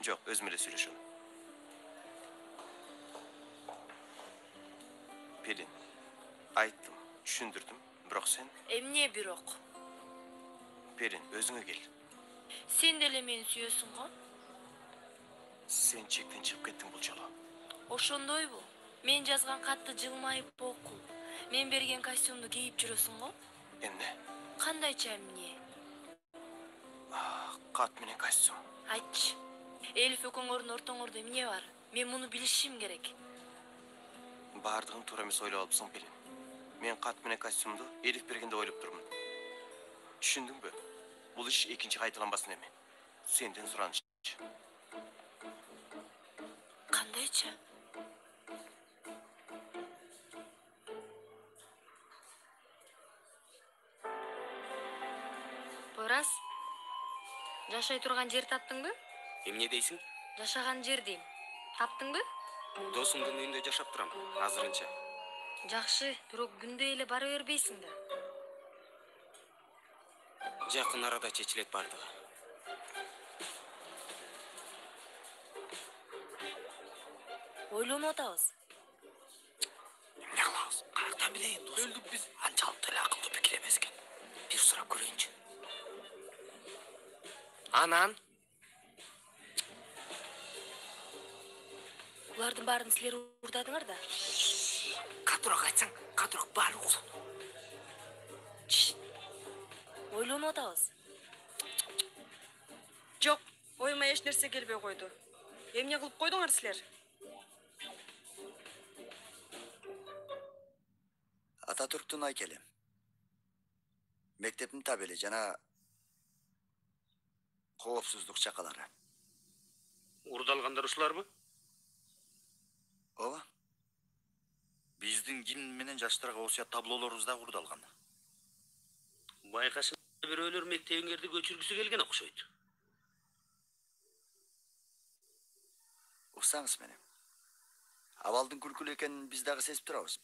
Жоқ, өзім эле сүйлөшөм. Pelin, айттым, түшүндүрдүм, бирок сен...
Эмне бирок?
Pelin, өзүңө кел.
Сен деле мени сүйөсүң го?
Сен чектен чыгып кеттиң бул жолу.
Ошондойбу? Мен жазган катты жылмайып оку. Мен берген костюмду кийип жүрөсүң го?
Эмне?
Кандайча эмне?
Кат менен костюм.
Айтчы. Элиф экөөңөрдүн ортоңордо эмне бар? Мен муну билишим керек.
Бардыгын туура эмес ойлоп алыпсың, Pelin. Мен кат менен костюмду Элиф бергенде ойлоп турмун. Түшүндүңбү? Бул иш экинчи кайталанбасын эми. Сенден сураныч.
Кандайча? Порас, жашай турган жер таптыңбы?
Эмне дейсиң?
Жашаган жер дейм. Таптыңбы?
Досумдун үйүндө жашап турам, азырынча.
Жакшы, бирок күндө эле бара бербейсиң да.
Жакын арада чечилет бардыгы.
Ойлонуп атабыз.
Эмне кылабыз? Каяктан билейин, досум? Өлдүк биз. Анчалык деле акылдуу пикир эмес экен. Бир сурап көрөйүнчү.
Анан?
Булардын баарын силер урдадыңар да.
Катыраак айтсаң, катыраак баары уксын.
Ойлонуп атабыз.
Жок, оюма эч нерсе келбей койду. Эмне кылып койдуңар силер?
Ататүрктүн айкели. Мектептин табели жана коопсуздук чакалары.
Урдалгандар ушуларбы?
Ооба.
Биздин ким менен жаштарга осуят таблолорубуз да урдалган.
Байкашым бирөөлөр мектебиңерди көчүргүсү келген окшойт.
Уксаңыз мени. Абалдын күлкүлүү экенин биз дагы сезип турабыз.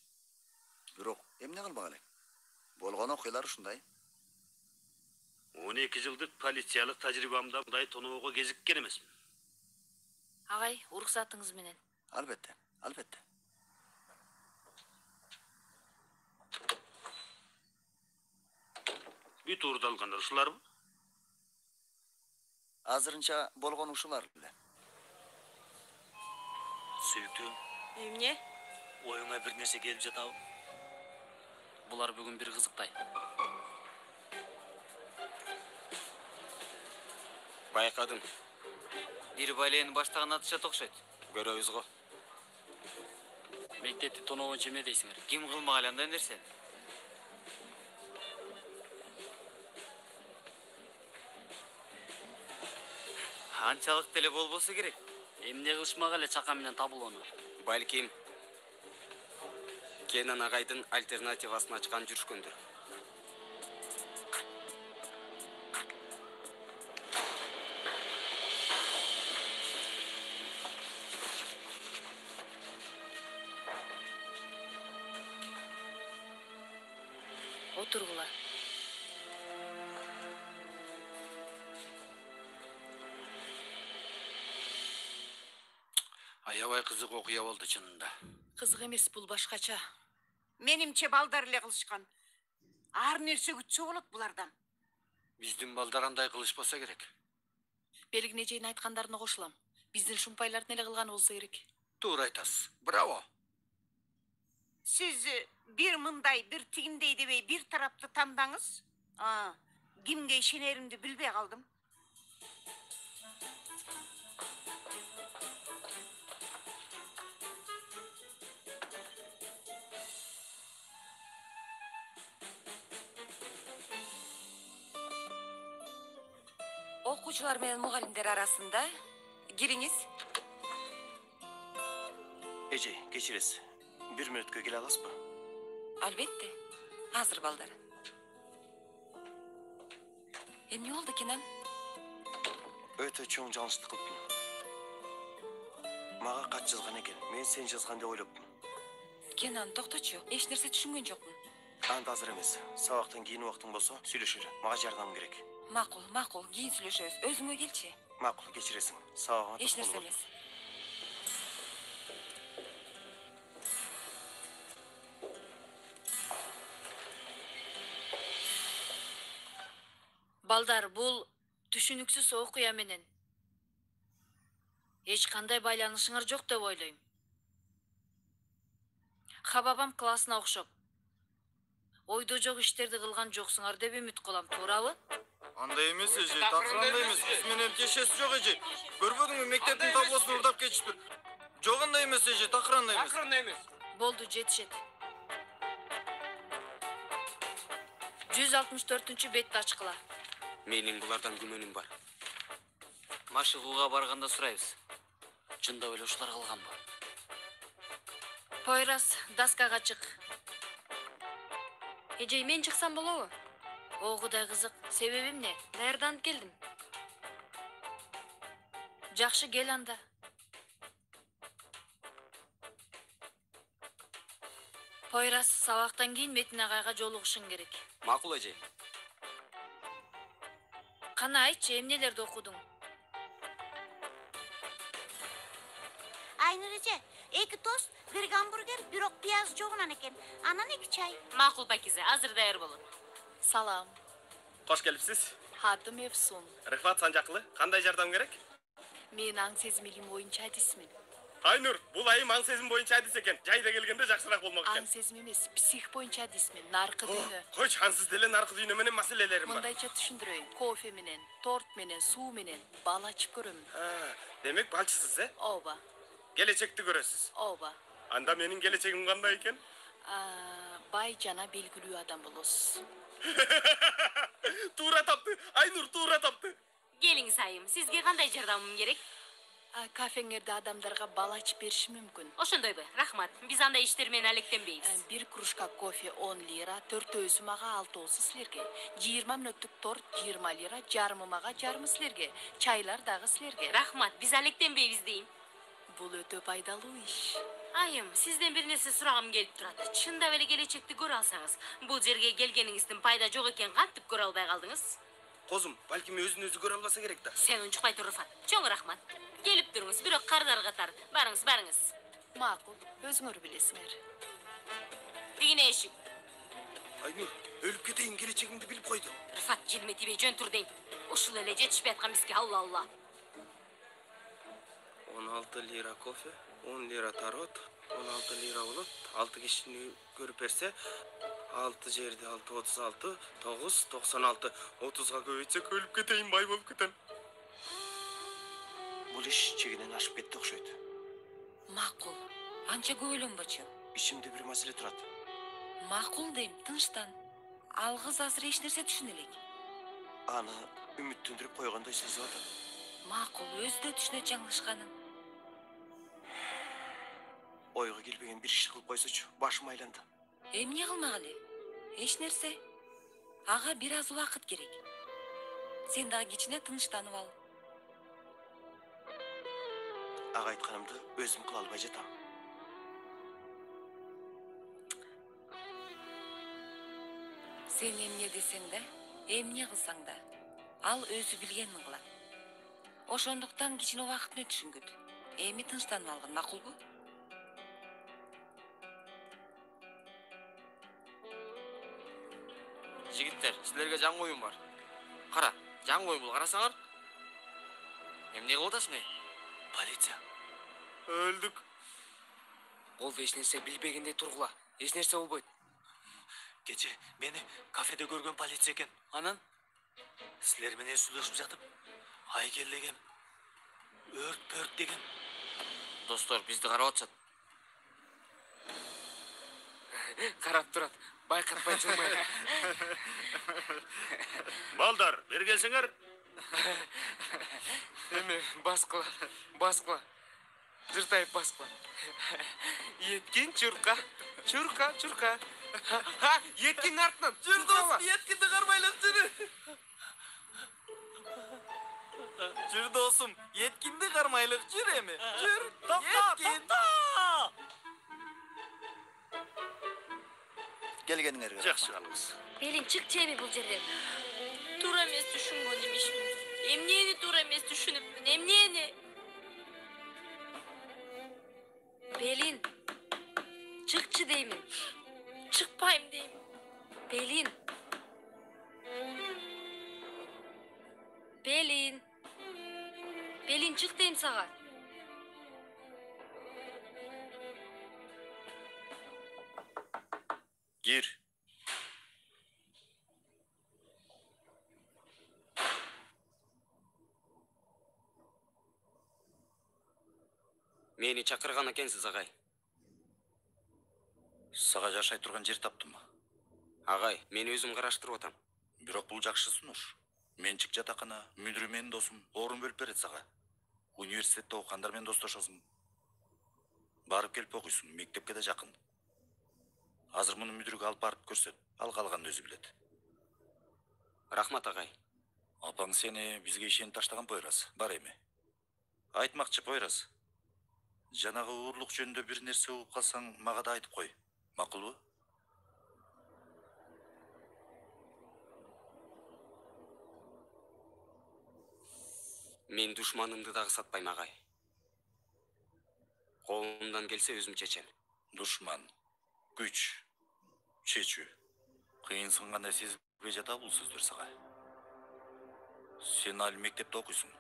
Бирок эмне кылмак элек? Болгон окуялар ушундай.
12 жылдык полициялык тажрыйбамда мындай тоноого кезиккен эмесмин.
Агай, уруксатыңыз менен.
Албетте, албетте.
Бүт урдалгандар ушуларбы?
Азырынча болгон ушулар эле.
Сүйүктүүм,
Эмне?
оюңа бир нерсе келип жатабы?
Булар бүгүн бир кызыктай.
Байкадым.
Бир балени баштаган атышат окшойт.
Көрөбүз го.
Мектепти тоноогончо эмне дейсиңер?
Ким кылмак эле андай нерсени? Анчалык деле болбосо керек.
Эмне кылышмак эле чака менен табылоону?
Балким Кенан агайдын альтернативасын ачкан жүрүшкөндүр.
Отургула.
Аябай кызык окуя болду чынында.
Кызык эмес, бул башкача.
Менимче балдар эле кылышкан. Ар нерсе күтсө болот булардан.
Биздин балдар андай кылышпаса керек.
Белгине жейин айткандарына кошулам. Биздин шумпайлардын эле кылганы болсо керек.
Туура айтасыз. Браво.
Сиз бир мындай, бир тигиндей дебей бир тарапты тандаңыз. Кимге ишенеримди билбей калдым.
окуучулар менен мугалимдер арасында. Кириңиз.
Эже, кечиресиз. 1 мүнөткө келе аласызбы?
Албетте. Азыр балдар. Эмне болду, Кенан?
Өтө чоң жаңылыштык кылыптым. Мага кат жазган экен. Мен сен жазган деп ойлоптум.
Кенан, токточу. Эч нерсе түшүнгөн жокмун.
Анда азыр эмес. Сабактан кийин убактың болсо, сүйлөшөлү. Мага жардам керек.
Макул. Кийин сүйлөшөбүз. Өзүңө келчи.
Макул, кечиресиң. Сабагыңа
Эч
тоскоол
нерсе
бол.
эмес.
Балдар, бул түшүнүксүз окуя менен эч кандай байланышыңар жок деп ойлойм. Хабабам классына окшоп. Ойдо жок иштерди кылган жоксуңар деп үмүт кылам, туурабы?
Андай эмес эже, такыр андай эмес. Биз менен кешеси жок эже. Көрбөдүңбү, мектептин таблосун урдап кетишиптир. Жок андай эмес эже, такыр андай эмес.
Такыр андай эмес.
Болду, жетишет. 164-чү бетти ачкыла.
Менин булардан күмөнүм бар.
Машыгууга барганда сурайбыз. Чындап эле ушулар кылганбы?
Пойрас, доскага чык.
Эжей, мен чыксам болобу?
О, кудай кызык. Себеби эмне?
Даярданып келдим.
Жакшы, кел анда. Пойрас, сабактан кийин Метин агайга жолугушуң керек.
Макул эже.
Кана айтчы, эмнелерди окудуң?
Айнур эже, 2 тост, 1 гамбургер, бирок пияз жогунан экен. Анан 2 чай.
Макул Пакизе, азыр даяр болот.
Салам.
Кош келипсиз.
Атым Эфсун.
Рыхмат Санжакылы. Кандай жардам керек?
Мен аң сезимилим боюнча адисмин.
Айнур, бул айым аң сезим боюнча адис экен. Жайда келгенде жакшыраак болмок экен.
Аң сезим эмес, псих боюнча адисмин. Наркы дүйнө.
Койчу, ансыз деле наркы дүйнө менен маселелерим бар.
Мындайча түшүндүрөйүн. Кофе менен, торт менен, суу менен бал ачып көрөмүн.
Демек балчысыз,
Ооба.
Келечекти көрөсүз.
Ооба.
Анда менин келечегим кандай экен?
Бай жана белгилүү адам болосуз.
Туура тапты. Айнур туура тапты.
Келиңиз айым, сизге кандай жардамым керек?
Кафеңерде адамдарга бал ачып бериши мүмкүн.
Ошондойбу, рахмат. Биз андай иштер менен алектенбейбиз.
1 кружка кофе 10 лира, 4-өсү мага, 6-оосу силерге. 20 мүнөттүк торт 20 лира, жарымы мага, жарымы силерге. Чайлар дагы силерге.
Рахмат, биз алектенбейбиз дейм.
Бул өтө пайдалуу иш.
Айым, сизден бир нерсе сурагым келип турат. Чындап эле келечекти көрө алсаңыз, бул жерге келгениңиздин пайда жок экен кантип көрө албай калдыңыз?
Козум, балким өзүн-өзү көрө албаса керек да.
Сен унчукпай тур, Руфат. Чоң рахмат. Келип туруңуз, бирок кардар катар. Барыңыз.
Макул, өзүңөр билесиңер.
Тигине эшик.
Айнур, өлүп кетейин, келечегимди билип койду.
Руфат, желме тибей жөн тур дейм. Ушул эле жетишпей аткан бизге, алла.
16 лира кофе, 10 лира тарот, 16 лира болот. 6 кишини көрүп берсе, 6 жерде 6 36, 9 96, 30га көбөйтсөк өлүп кетейин, бай болуп кетем.
Бул иш чегинен ашып кетти окшойт.
Макул. Анча көбөлөнбөчү.
Ичимде бир маселе турат.
Макул дейм, тынчтан. Ал кыз азыр эч нерсе түшүнө элек.
Аны үмүттөндүрүп койгондой сезип атам.
Макул, өзү да түшүнөт жаңылышканын.
Ойго келбеген бир иш кылып койсочу, башым айланды.
Эмне кылмак эле? Эч нерсе. Ага бир аз убакыт керек. Сен дагы кичине тынчтанып ал.
Ага айтканымды өзүм кыла албай жатам.
Сен эмне десең да, эмне кылсаң да, ал өзү билгенин кылат. Ошондуктан кичине убакыт менен түшүнгүт. Эми тынчтанып алгын, макулбу?
Жигиттер, силерге жаңы оюн бар. Кара, жаңы оюн бул, карасаңар. Эмне кылып атасың?
Полиция.
Өлдүк.
Болду, эч нерсе билбегендей тургула. Эч нерсе болбойт.
Кече мени кафеде көргөн полиция экен.
Анан
Силер менен сүйлөшүп жатып, айгел деген, өрт деген.
достор, бизди карап атышат.
Карап турат. Байкатпай чыкпай.
Балдар, бери келсеңер,
Эме баскыла, баскыла. Жыртайып баскыла. Еткен чурка, чурка, чурка. Ха, еткенің артынан.
Жүр досым, еткенді қармайлап жүрі. Жүр досым, еткенді қармайлық жүр еме. Жүр, еткен.
Келгениңерге
Жақсы қалыңыз.
Белин чык чеби бул жерден.
Туура эмес түшүнгөн имишмин. Эмнени туура эмес түшүнүпмүн? Эмнени?
Белин, чыкчы деймин.
Чыкпайм дейм.
Белин. Белин. Белин, чык дейм сага.
Gir.
Мени чакырган экенсиз, агай.
Сага жашай турган жер таптым.
Агай, мен өзүм караштырып атам.
Бирок бул жакшы сунуш. Менчик жатакана, мүдүрү менин досум, орун бөлүп берет сага. Университетте окугандар менен достошосуң. Барып келип окуйсуң, мектепке да жакын. Азыр муну мүдүрүгө алып барып көрсөт. Ал калганын өзү билет.
Рахмат, агай.
Апаң сени бизге ишенип таштаган Пойрас. Бар эми. Айтмакчы Пойрас. Жанагы уурлук жөнүндө бир нерсе угуп калсаң, мага да айтып кой. Макулбу?
Мен душманымды дагы сатпайм, агай. Колумдан келсе өзүм чечем.
Душман, күч, чечүү. Кыйынсың кандай сезбей жата бул сөздөр сага. Сен али мектепте окуйсуң.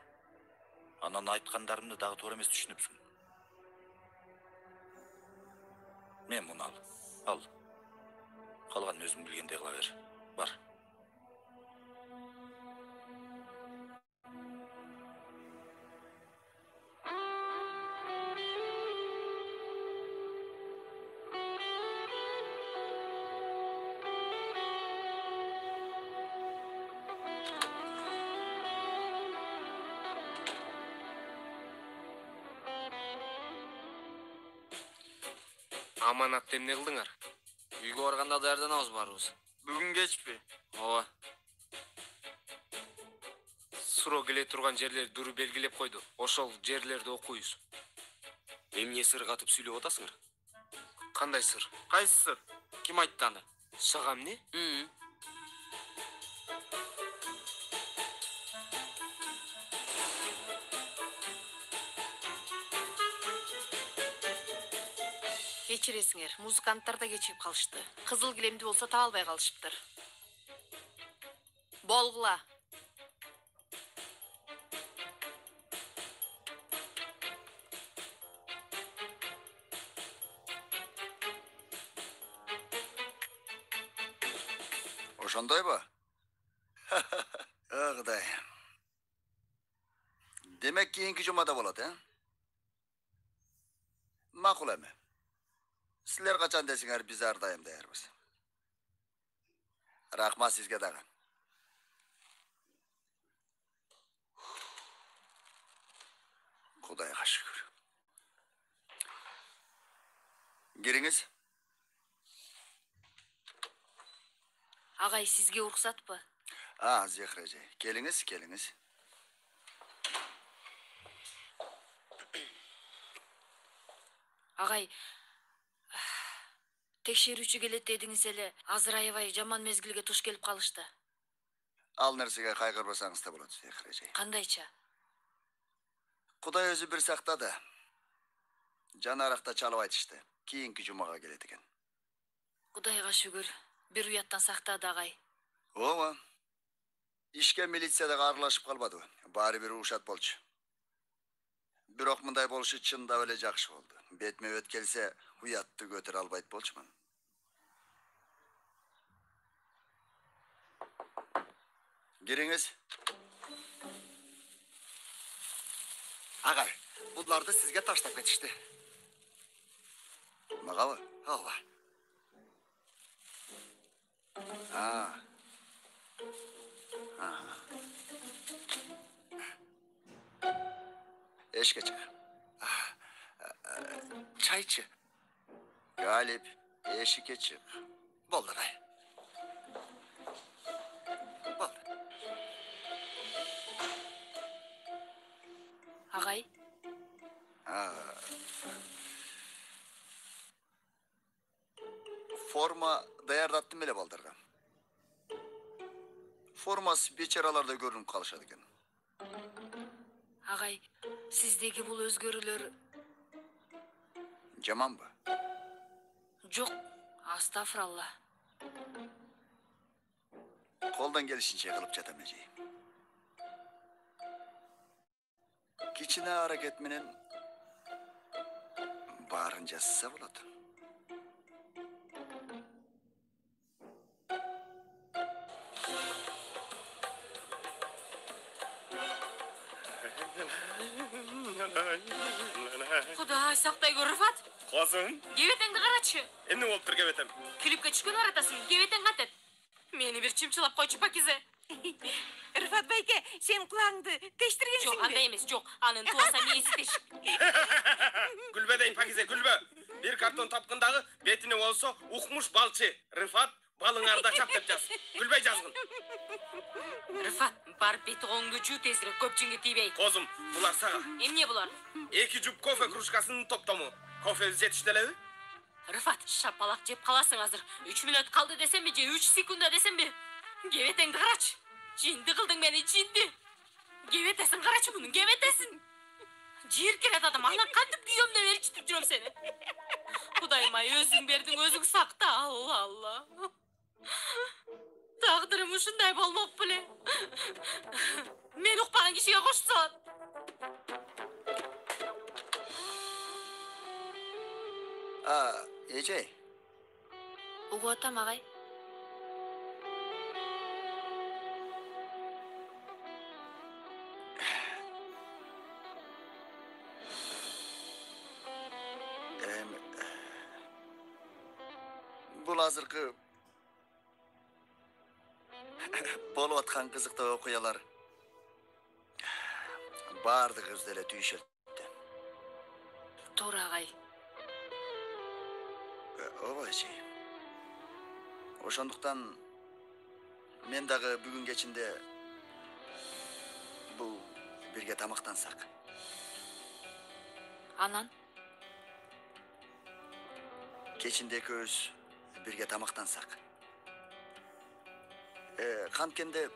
Анан айткандарымды дагы туура эмес түшүнүпсүң. Мен муну ал. Калганын өзүң билгендей кыла бер. Бар.
Аманатты эмне кылдыңар?
Үйгө барганда даярданабыз баарыбыз.
Бүгін кечпи?
Ооба.
Суро келе турган жерлер дуру белгилеп койду. Ошол жерлерди окуйбуз.
Эмне сыр катып сүйлөп атасыңар?
Кандай сыр?
Кайсы сыр?
Ким айтты аны?
Сага эмне?
Кечиресиңер, музыканттар да кечирип калышты. Кызыл килемди болсо таба албай калышыптыр. Болгула.
Ошондойбу? Кудай. Демек кийинки жумада болот, Макул эми. Силер качан десиңер, биз ар дайым даярбыз. Рахмат сизге дагы. Кудайга шүгүр. Кириңиз.
Агай, сизге уруксатпы?
Зехра эже. Келиңиз.
Агай, текшерүүчү келет дедиңиз эле, азыр аябай жаман мезгилге туш келип калышты.
Ал нерсеге кайгырбасаңыз да болот, Зехра эже.
Кандайча?
Кудай өзү бир сактады. Жанаракта чалып айтышты. Кийинки жумага келет экен.
Кудайга шүгүр, бир уяттан сактады, агай.
Ооба. Ишке милициядагы аралашып калбады. Баары бир ушат болчу. Бирок мындай болушу чындап эле жакшы болду. Бетме бет келсе, уятты көтөрө албайт болчумун. Кириңиз. Агай, буларды сизге таштап кетишти. Магабы? Ооба. Eşke çık.
Çayçı.
Galip, eşike çık.
Boldu ağay.
Агай,
Forma dayardattım bile baldırga. Forması beçaralarda görünüp kalışadı eкен.
агай, сиздеги бул өзгөрүүлөр
Жаман mı?
жок. Астафыралла.
Koldan gelişince kılıp çatamayacağım. Kiçine hareket menen barınca sızsa buladı.
Кудай сактай көр, Рыфат.
Козым,
Кебетеңди карачы.
эмне болуптур кебетем?
Клипке түшкөн аратасың, кебетең катет. Мени бир чымчылап койчу, Пакизе.
Рыфат байке, сен кулагыңды тештиргенсиң
Жок, андай эмес, жок. Анын туаса мээси тешик.
Гүлбө дейм, Пакизе, гүлбө. Бир картон тапкындагы бетине болсо укмуш балчы. Рыфат балыңарды чап деп жаз. Гүлбөй жазгын.
Рыфат, бар бети коңду жуу тезирээк, көпчүнгө тийбей.
Козум, булар сага.
Эмне булар?
2 жуп кофе кружкасынын топтому. Кофе жетиштелеби?
Рыфат, шапалак жеп каласың азыр. 3 мүнөт калды десемби же 3 секунда десемби? Кебетеңди карачы. Жинди кылдың мени, жинди. Кебетесин карачы мунун, кебетесин. Жир керек адам, ана кантип күйөм деп ээрчитип жүрөм сени. Кудайым-ай, өзүң бердиң, өзүң сакта. Алла, Алла. Тагдырым ушундай болмок беле. Мен укпаган кишиге кошсон.
Ece,
Угуп атам, агай.
bul azırkı bolup atkan kızıkta okuyalar. Bardı kız dele tüyüşeltti.
Туура, агай.
Ооба şey. Ошондуктан мен дагы бүгүн кечинде бул бирге тамактансак.
Анан
Кечинде экөөбүз бирге тамактансак. Канткенде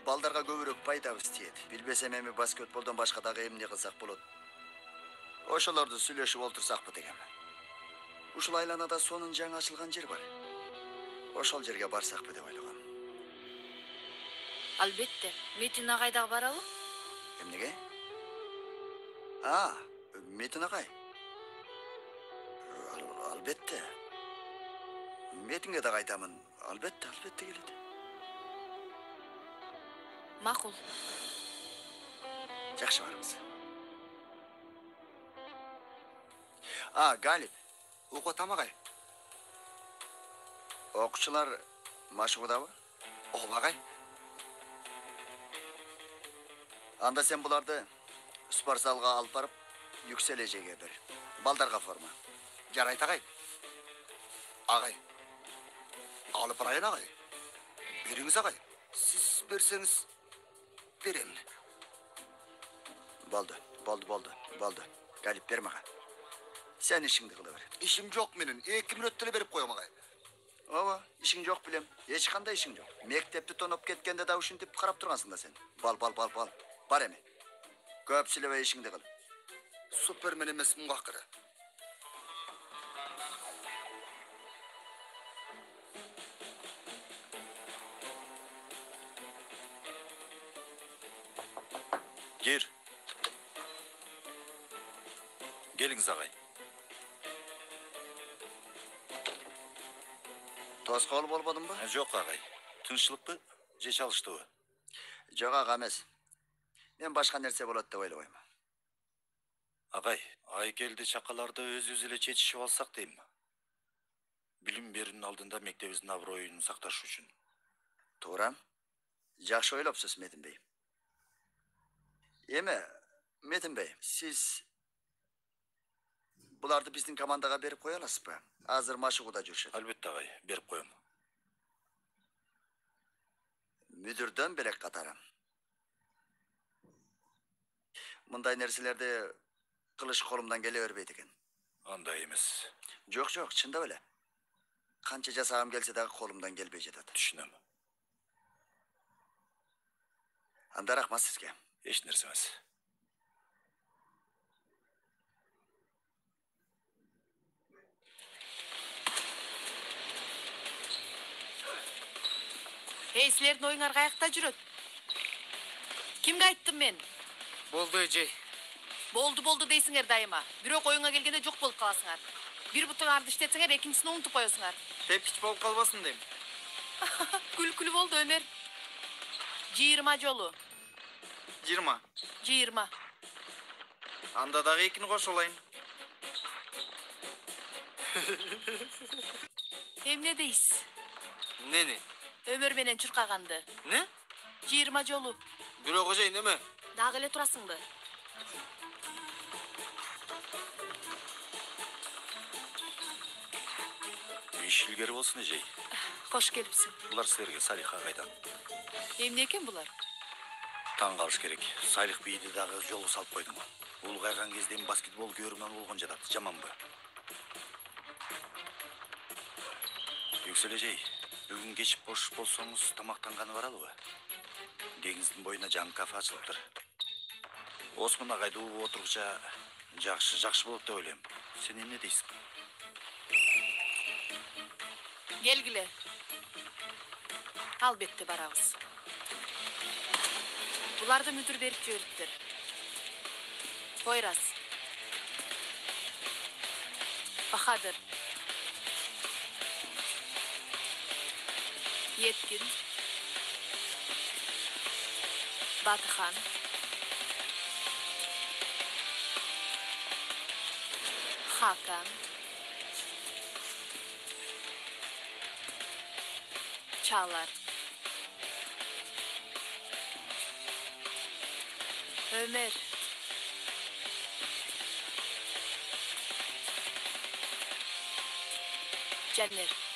балдарга көбүрөөк пайдабыз тиет. Билбесем эми баскетболдон башка дагы эмне кылсак болот. Ошолорду сүйлөшүп олтурсакпы дегем. Ушул айланада сонун жаңы ачылган жер бар. Ошол жерге барсакпы деп ойлогом.
албетте, Метин агай дагы баралы?
Эмнеге? Метин агай. Албетте. Метинге дагы айтамын. Албетте келет.
Макул.
Жакшы барыңыз. Галип, угуп атам агай. Окуучулар машыгуудабы?
Ооба агай.
Анда сен буларды спортзалга алып барып, Yüksel Ece'ge бер. Балдарга форма.
Жарайт агай. Агай. Алып барайын агай. Бериңиз агай. Сиз берсеңиз берем.
Болду. Галип берме ага. Sen işingdi kılı ver.
İşim жок менин. 2 мүнөттө эле берип коем агай.
Ооба, işing жок билем. Эч кандай işing жок. Мектепти тоноп кеткенде да ушинтип карап тургансың да сен. Бал. Бар эми. Көп сүйлөбөй işingди кыл.
Супермен эмесмин го акыры.
Gir. Geliniz ağay.
Toskol bolbodun mu?
Yok ağay. Tınçlık mı? Je çalıştı o.
Jok ağa emes. Men başka nerse bolot dep oyloyum.
Ağay, ay geldi çakalarda öz ele çetişip alsak deyim. Bilim berinin aldığında mektebimizin abroyunu saktaş üçün.
Tooram. Жакшы ойлопсуз Метин бей. Эми Metin Bey, siz bulardı bizden komandaga berip koya alasız mı? Hazır maşıguda жүрüşет.
Albatta ağay, berip koyam.
Müdürden belek katarım. Mınday nerselerde kılıç kolumdan gele örbeydi eken.
Андай эмес.
Yok, çında öyle. Kança jasağım gelse de kolumdan gelbey жатат.
Түшүнөм.
Анда рахмат сизге.
Эч нерсе эмес.
Эй, силердин оюңар каякта жүрөт? Кимге айттым мен?
Болду эжей.
Болду дейсиңер дайыма. Бирок оюңа келгенде жок болуп каласыңар. Бир бутуңарды иштетсеңер, экинчисин унутуп коесуңар.
Тепкич болуп калбасын дейм.
Күлкүлүү болду Өмөр. 20 жолу.
20.
20.
Анда дагы экини кошуп алайын.
Эмне дейсиз?
Нени?
Өмөр менен чуркаганды.
Не?
20 жолу.
Бирок эжей неме?
Дагы эле турасыңбы?
Иш илгери болсун эжей.
Кош келипсиң.
Булар силерге Салиха кайдан?
Эмне экен булар?
Таң калыш керек. Салих бийди дагы жолго салып койдуң. Улгайган кезде баскетбол көрүмөн болгон жатат. Жаманбы? Yüksel эжей, бүгүн кеч бош болсоңуз тамактанганы баралыбы? Деңиздин боюна жаңы кафе ачылыптыр. Осмон агайды угуп отургуча жакшы болот деп ойлойм. Сен эмне дейсиң?
Келгиле. Албетте барабыз. Буларды мүдүр берип жибериптир. Койрас. Бахадыр. Yetkин, Batıhan, Hakan, Çağlar, Ömer, Caner.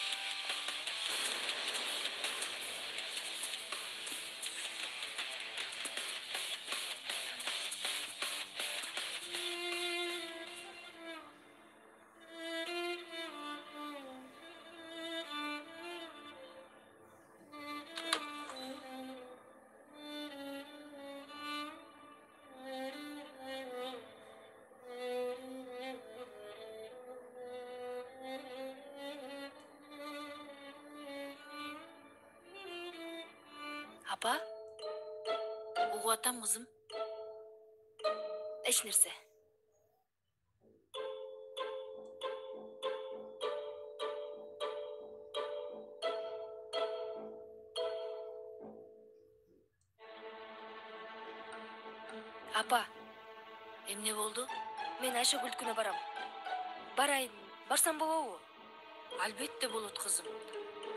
Apa? Uğu atam kızım. Eş nerse? Apa, emne boldu?
Мен Айшагүл күнү барам. Барайын. Барсам болобу?
Албетте болот кызым.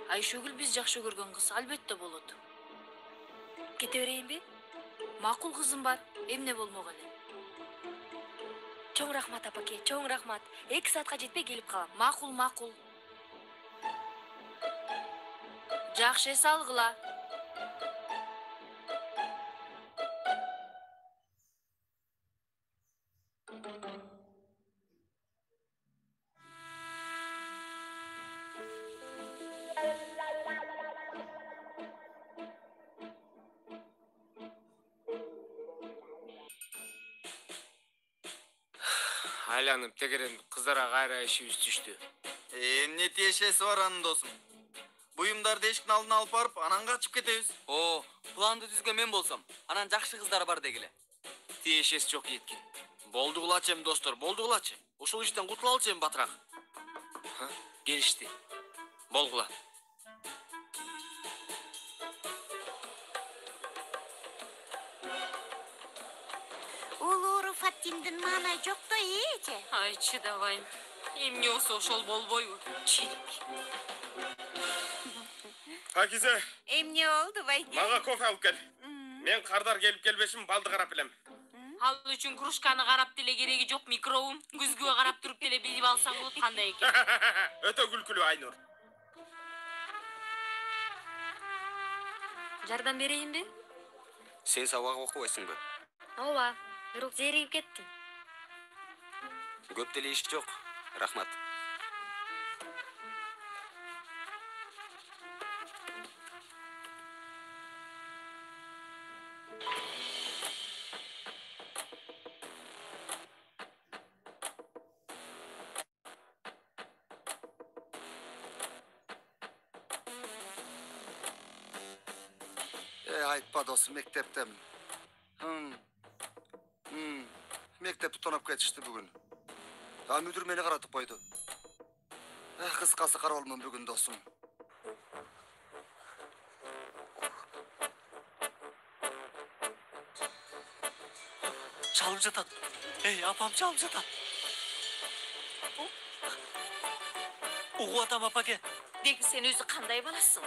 Айшөгүл биз жакшы көргөн кыз, албетте болот.
Кете берейинби?
Макул кызым бар, эмне болмок эле.
Чоң рахмат апаке, чоң рахмат. 2 саатка жетпей келип калам.
Макул. Жакшы эс алгыла.
Айланып тегеренип кыздара кайра ишибиз түштү.
Эмне тиешеси бар анын досум? Буюмдарды эшиктин алдына алып барып, анан качып кетебиз.
О, планды түзгөн мен болсом, анан жакшы кыздар бар дегиле.
Тиешеси жок Еткин.
Болду кылачы эми достор, болду кылачы. Ушул иштен кутула алчы эми батыраак.
Келишти. Болгула.
Улуу Руфаттиндин маанай жок да эже.
Ай, чыдабайм. Эмне болсо ошол болбойбу. Чирик.
Пакизе,
Эмне болду байке?
мага кофе алып кел. Мен кардар келип келбешин балды карап элем.
Ал үчүн кружканы карап деле кереги жок, микробун күзгүгө карап туруп деле билип алсаң болот, кандай экен?
Өтө күлкүлүү Айнур.
Жардам берейинби?
Сен сабак окубайсыңбы?
Ооба, бирок зеригип кеттим.
Көп деле иш жок. Рахмат.
Айтпа досым, мектептемін. Мектепті тонап кетішті бүгін. Мүдір мені қаратып қойды. Қысқасы қарауылмын бүгін досым.
Çalım жатат. Ey, апам çalım жатат. Угу атам апаке.
Деги сен өзү кандай баласың?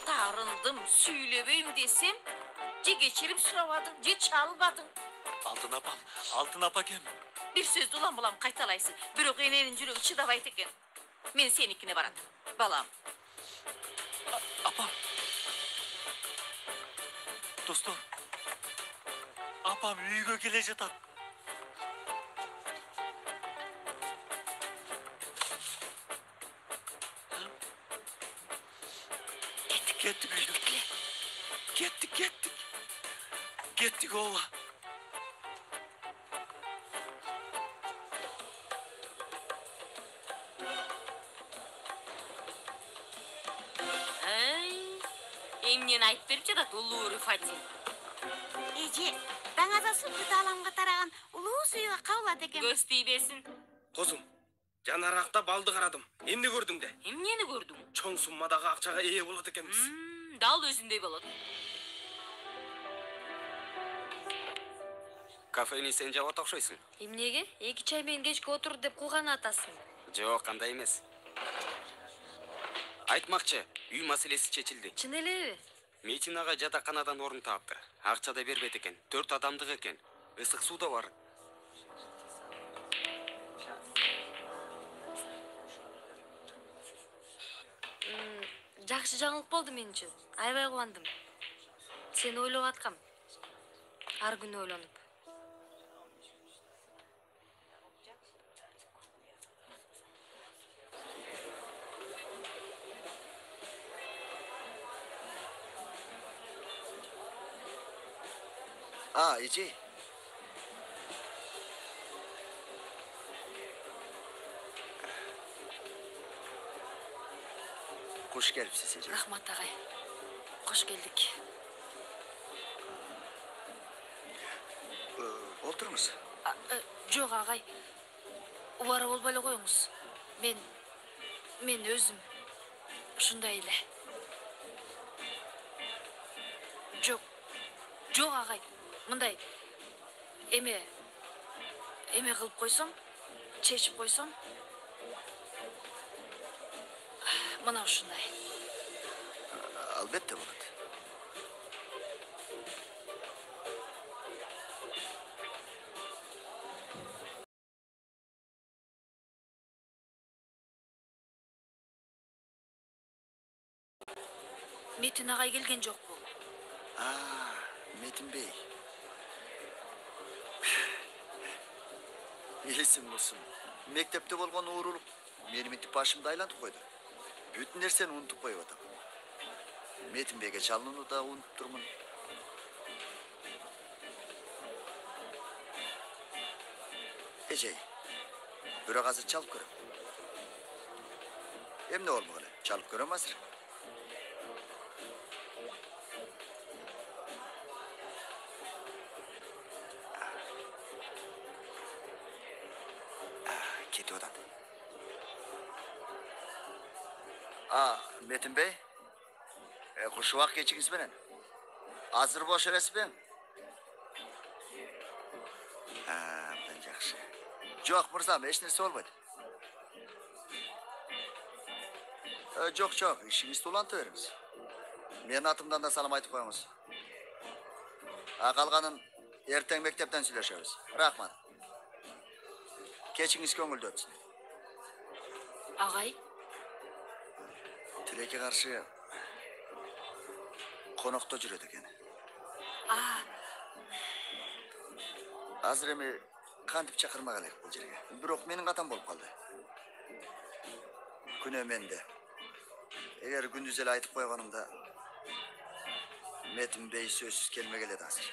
Тарындым, сүйлөбөйм десем, же кечирим сурабадың, же чалбадың.
Алтын апакем.
Бир сөздү улам булам кайталайсың, бирок эненин жүрөгү чыдабайт экен. Мен сеникине барам, балам.
Апа. Достор. Апам үйгө келе жатат. Kettik oğla.
Эмнени айтып берип жатат улуу Рифати?
Эже, даңазасы буталамга тараган улуу сүйгө кабылат экен.
Көз тийбесин.
Козум, жанаракта балды карадым. Эмне көрдүң де?
Эмнени көрдүң?
Чоң суммадагы акчага ээ болот экенбиз.
Дал өзүндөй болот.
Кафени сен жабат окшойсуң.
Эмнеге? 2 чай менен кечке отур деп куйган атасың.
Жок, кандай эмес. Айтмакчы, үй маселеси чечилди.
Чын элеби?
Метин ага жатаканадан орун таапты. Акча да бербейт экен. 4 адамдык экен. Ысык суу да бар.
Жакшы жаңылык болду мен үчүн. Аябай кубандым. Сени ойлоп аткам. Ар күнү ойлонуп.
Ece. Hoş gelipsiz Ece.
Рахмат агай. Кош келдик.
Oturunuz.
Жок агай. Убара болбой эле коюңуз. Мен өзүм ушундай эле. Жок агай. Мындай эме кылып койсом, чечип койсом, мына ушундай.
Albatta bo'ladi.
Метин агай келген жокпу?
Metin Bey. Esim olsun. Mektepte bolgan uğurulup benim itip başımda aylantıp koydu. Bütün derslerini unutup koyup adam. Metin Bey'e çalınını da unutup durmun. Ece, bırak hazır çalıp görüm. Hem ne olmalı? Çalıp görüm hazır. Keti odan. Metin Bey. Kuşuvak geçiniz benim. Hazır boş resmen. Ben yaxşı. Yok Murzam, hiç neresi olmadı. Çok, işimiz dolantı veririz. Menin atımdan da salam aytıp koyunuz. Kalganın Erteң мектептен сүйлөшөбүз. Рахмат. Кечиңиз көңүлдүү өтсүн.
Агай,
Тилекке каршы конокто жүрөт экен. Азыр эми кантип чакырмак элек бул жерге. Бирок менин катам болуп калды. Күнөө менде. Эгер күндүз эле айтып койгонумда метим бей сөзсүз келмек эле азыр.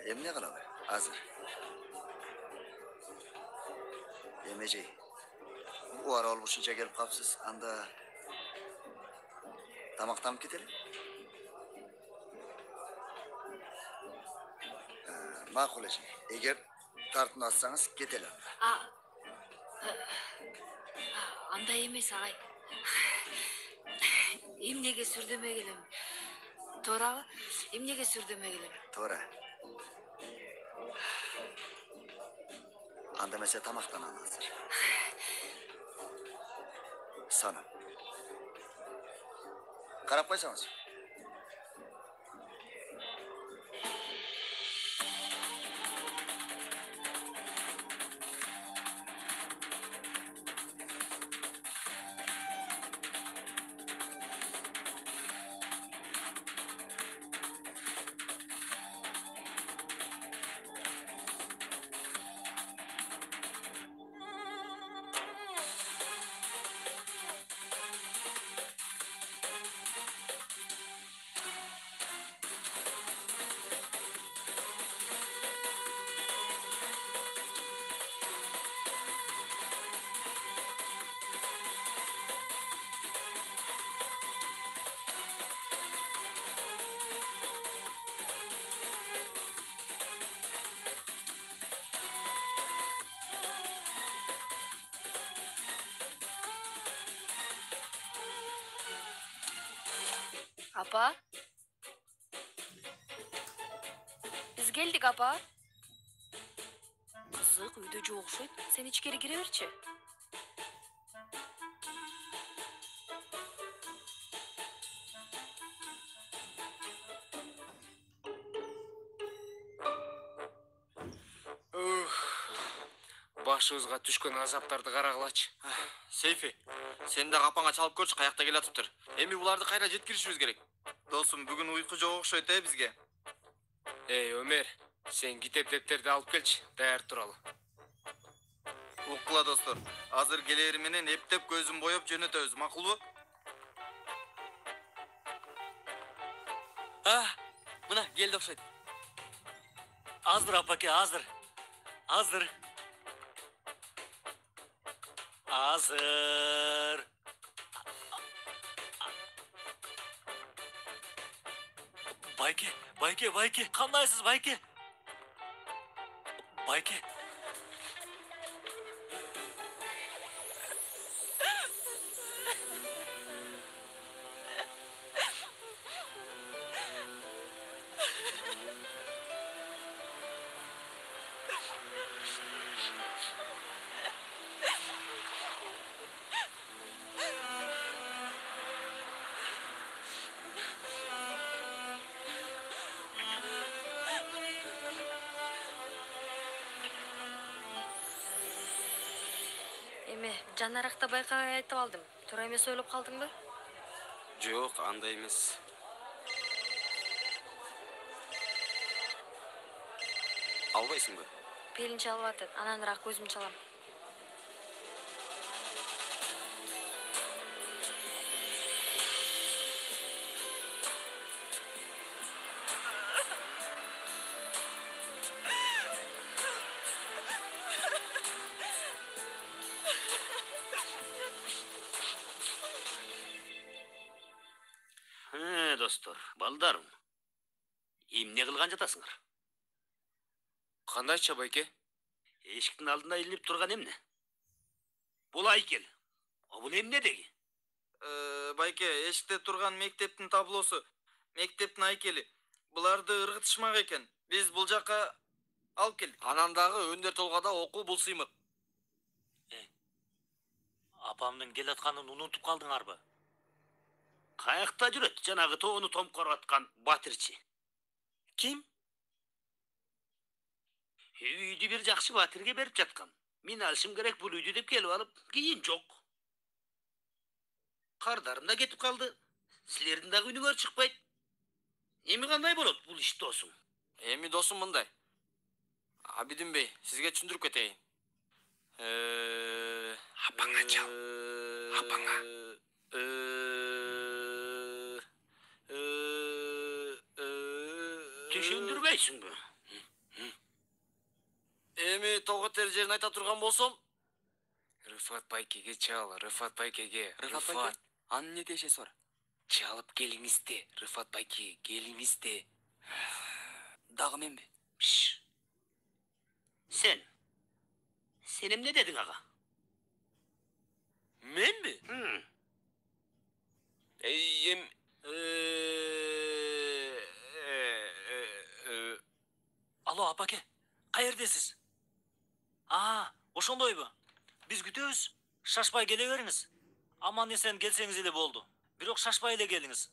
Эмне кылалы азыр? Эмежей. Убара болушунча келип калыпсыз. Анда тамактанып кетели. Макул эже. Эгер тартынасаңыз кетели.
андай эмес агай. Эмнеге сүрдөмөй келем? Туурабы? Эмнеге сүрдөмөй келем?
Туура. Анда эмесе тамактаналы азыр. Саным. Карап койсоңуз.
Апа? Biz geldik апа. Кызык, үйдө жок окшойт. Сен ичкери кире берчи.
Башыбызга түшкөн азаптарды карагылачы.
Сейфи, сен да капаңа чалып көрчү каякта келатыптыр. Эми буларды кайра жеткиришибиз керек.
Досум, бүгүн уйку жок окшойт бизге.
Эй, Өмер, сен китеп дептерди алып келчи, даяр туралы.
Уккула достор. Азыр келери менен эптеп көзүн боеп жөнөтөбүз, макулбу?
Мына келди окшойт.
Азыр апаке, азыр. Азыр. Азыр. Байке, кандайсыз байке? Байке.
Эме, жанаракта байкабай айтып алдым. Туура эмес ойлоп калдыңбы?
Жок, андай эмес. Албайсыңбы?
Белин чалып атат. Ананыраак көзүм чалам.
Достор, балдарым. Эмне кылган жатасыңар?
Кандайча байке?
Эшиктин алдында илинип турган эмне? Бул айкел. Бул эмне деги?
Байке, эшикте турган мектептин таблосу, мектептин айкели. Буларды ыргытышмак экен. Биз бул жака алып келдик.
Анан дагы өндөр толгада окуу бул сыймык.
Апамдын келатканын унутуп калдыңарбы?
Каякта жүрөт жанагы тоону томкоруп аткан батырчы?
Ким?
Үйдү бир жакшы батырге берип жаткан. Мен алышым керек бул үйдү деп келип алып, кийин жок. Кардарым да кетип калды. Силердин дагы үнүңөр чыкпайт. Эми кандай болот бул иш досуң?
Эми досум мындай. Абидин бей, сизге түшүндүрүп кетейин.
Апаңа чал. Апаңа. Түшүндүрбөйсүңбү?
Эми тоготер жерин айта турган болсом,
Рыфат байкеге чал, Рыфат байкеге.
Рыфат байке, анын не тиешеси бар?
Чалып келиңизде, Рыфат байке, келиңизде.
Дагы менби?
Sen emne dedin ağa?
Men mi?
Alo apake, каердесиz? Ошондойбу? Биз күтөбүз. Шашпай келе бериңиз. Аман эсен келсеңиз эле болду. Бирок шашпай эле келиңиз.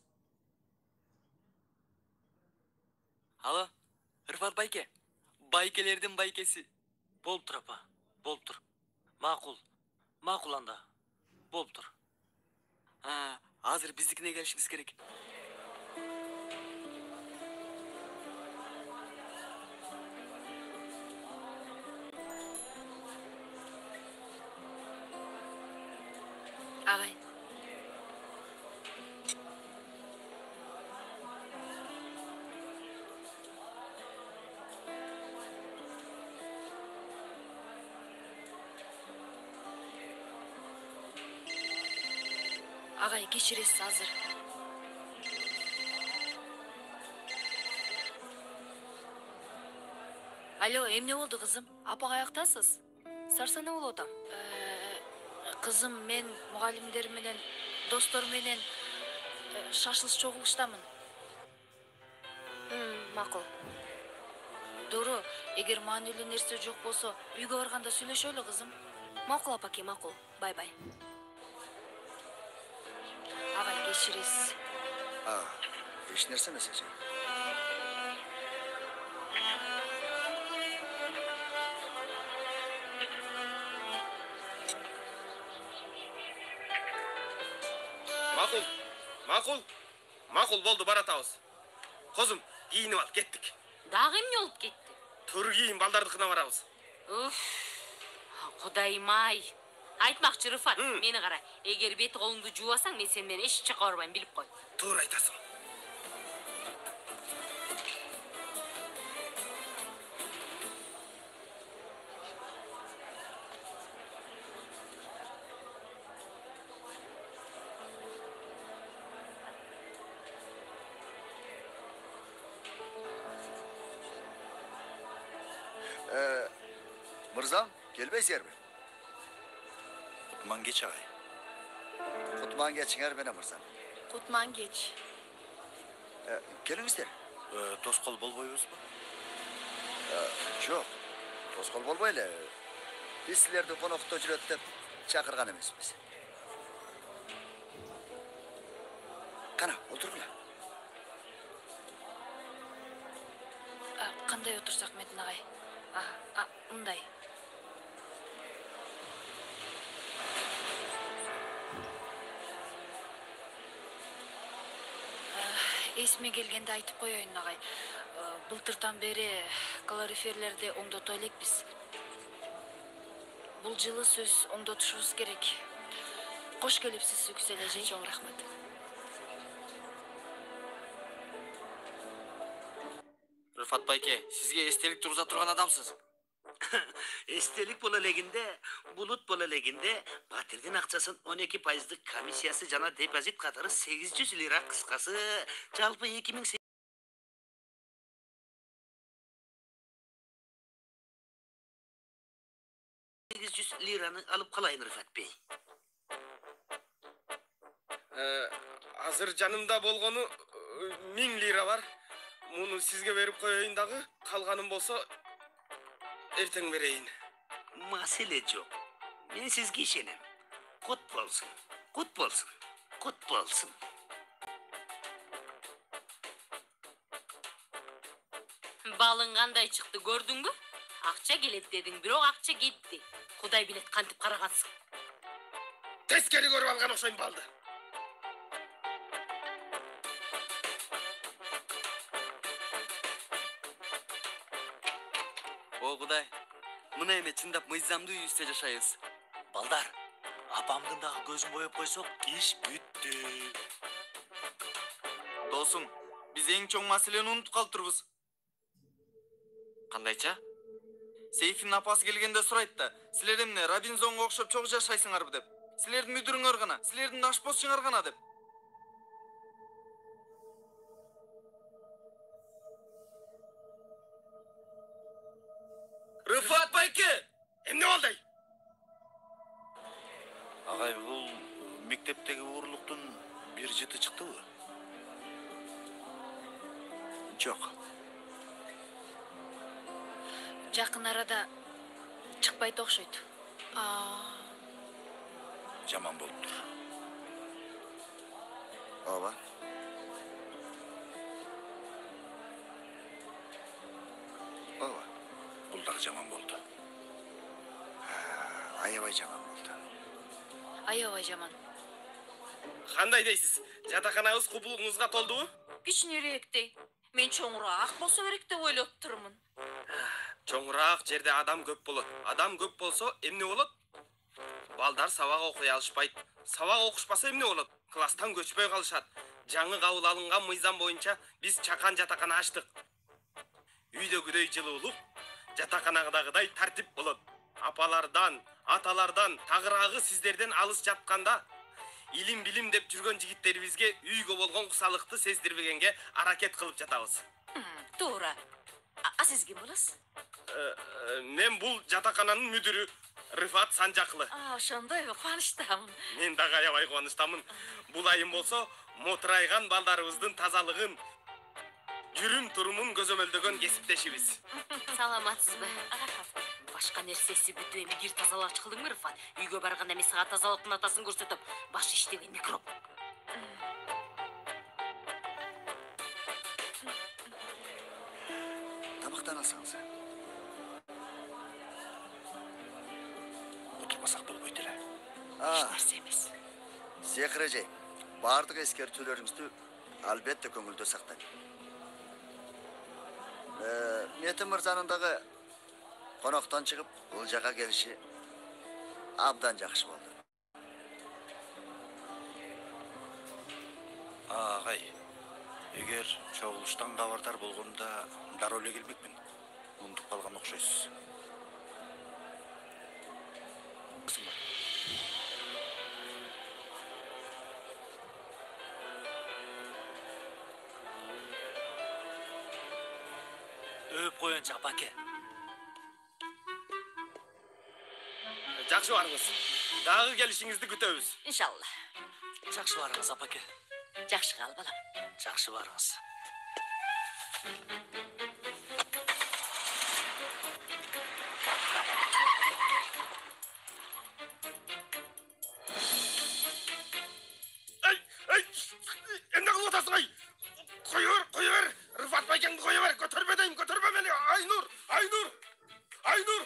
Ало, Рыфат байке. Байкелердин байкеси.
Болуптур апа, болуптур. Макул. Макул анда. Болуптур.
Азыр биздикине келишиңиз керек.
Агай. Агай, кечиресиз азыр. Алло, эмне болду кызым? Апа каяктасыз?
Сарсана болуп атам.
Кызым, мен мугалимдер менен, достор менен шашылыш чогулуштамын.
Макул.
Дуру, эгер маанилүү нерсе жок болсо, үйгө барганда сүйлөшөлү кызым.
Макул апаке, макул. Бай-бай.
Агай, кечиресиз.
Эч нерсе эмес эже.
Макул болду, баратабыз. Козум, кийинип ал, кеттик.
Дагы эмне болуп кетти?
Тур кийин, балдардыкына барабыз.
Уф, Кудайым-ай. Айтмакчы Рыфат, мени кара. Эгер бет колуңду жуубасаң, мен сен менен эч жака барбайм, билип кой.
Туура айтасың.
Мырзам, келбейсиңерби?
Кутман кеч агай.
Кутман кечиңер менен мырзам.
Кутман кеч.
Келиңиздер.
Тоскол болбойбузбу?
Жок. Тоскол болбой эле. Биз силерди конокто жүрөт деп чакырган эмеспиз. Кана, отургула.
Кандай отурсак Метин агай? Мындай. Эсиме келгенде айтып коеюн агай. Былтыртан бери калориферлерди оңдото элекпиз. Бул жылы сөз оңдотушубуз керек. Кош келипсиз Үксел эже.
Чоң рахмат.
Рыфат байке, сизге эстелик тургуза турган адамсыз.
Эстелик боло элегинде, булут боло элегинде, батирдин акчасын 12% комиссиясы жана депозит катары 800 лира, кыскасы жалпы 2800 лираны алып калайын Рыфат бей.
Азыр жанымда болгону 1000 лира бар. Муну сизге берип коеюн дагы, калганын болсо эртең берейин.
Маселе жок. Мен сизге ишенем. Kut bolsun. Kut bolsun. Kut bolsun.
Балың қандай шықты көрдің бі? Ақша келет дедің, бирок ақша кетті. Құдай билет қантип қарағансың.
Тескери көрүп алган окшойм балды.
О Кудай, мына эме чындап мыйзамдуу үй үстө жашайбыз.
Балдар, апамдын дагы көзүн боеп койсок, иш бүттү.
Досум, биз эң чоң маселени унутуп калыптырбыз.
Кандайча?
Сейфин апасы келгенде сурайт да, силер эмне Робинзонго окшоп чогуу жашайсыңарбы деп. Силердин мүдүрүңөр гана, силердин ашпозчуңар гана деп.
Рыфат байке, эмне болду?
Агай, бул мектептеги уурлуктун бир жыты чыктыбы?
Жок.
Жакын арада чыкпайт окшойт.
Жаман болуптур.
Ооба. Ооба.
Бул дагы жаман болду.
Аябай жаман болду.
Аябай жаман.
Кандай дейсиз? Жатаканабыз купулуңузга толдубу?
Кичинерээктей. Мен чоңураак болсо керек деп ойлоп турмун.
Чоңураак жерде адам көп болот. Адам көп болсо эмне болот? Балдар сабак окуй алышпайт. Сабак окушпаса эмне болот? Класстан көчпөй калышат. Жаңы кабыл алынган мыйзам боюнча биз чакан жатакана ачтык. Үйдөгүдөй жылуулук, жатаканагыдагыдай тартип болот. Апалардан, аталардан, тагыраагы сиздерден алыс жатканда, илим билим деп жүргөн жигиттерибизге үйгө болгон кусалыкты сездирбегенге аракет кылып жатабыз.
Туура. А сиз ким болосуз?
Мен бул жатакананын мүдүрү Рыфат Санжакылы.
Ошондойбу, кубанычтамын.
Мен дагы аябай кубанычтамын. Бул айым болсо мотурайган балдарыбыздын тазалыгын, жүрүм турумун көзөмөлдөгөн кесиптешибиз.
Саламатсызбы? Башка нерсеси бүтүп эми кир тазалач кылдыңбы, Рыфат? Үйгө барганда эми сага тазалыктын атасын көрсөтүп, баш иштеген микроб.
Тамактанасыңыз.
Отурбасак болбойт эле.
Эч
нерсе эмес.
Зехрежей, бардык эскертүүлөрүңүздү албетте көңүлдө сактайм. Метим мырзанын дагы коноктон чыгып бул жака келиши абдан жакшы болду.
Агай, эгер чогулуштан кабардар болгондо дароо эле келмекмин. Унутуп калган окшойсуз.
Өп коеюнчу апаке.
Жакшы барыңыз. Дагы келишиңизди күтөбүз.
Иншалла.
Жакшы барыңыз апаке.
Жакшы кал, балам.
Жакшы барыңыз.
Эмне кылып атасың ай? Кое бер. Рыфат байкеңди кое бер. Көтөрбө дейм, көтөрбө мени. Айнур, Айнур. Айнур.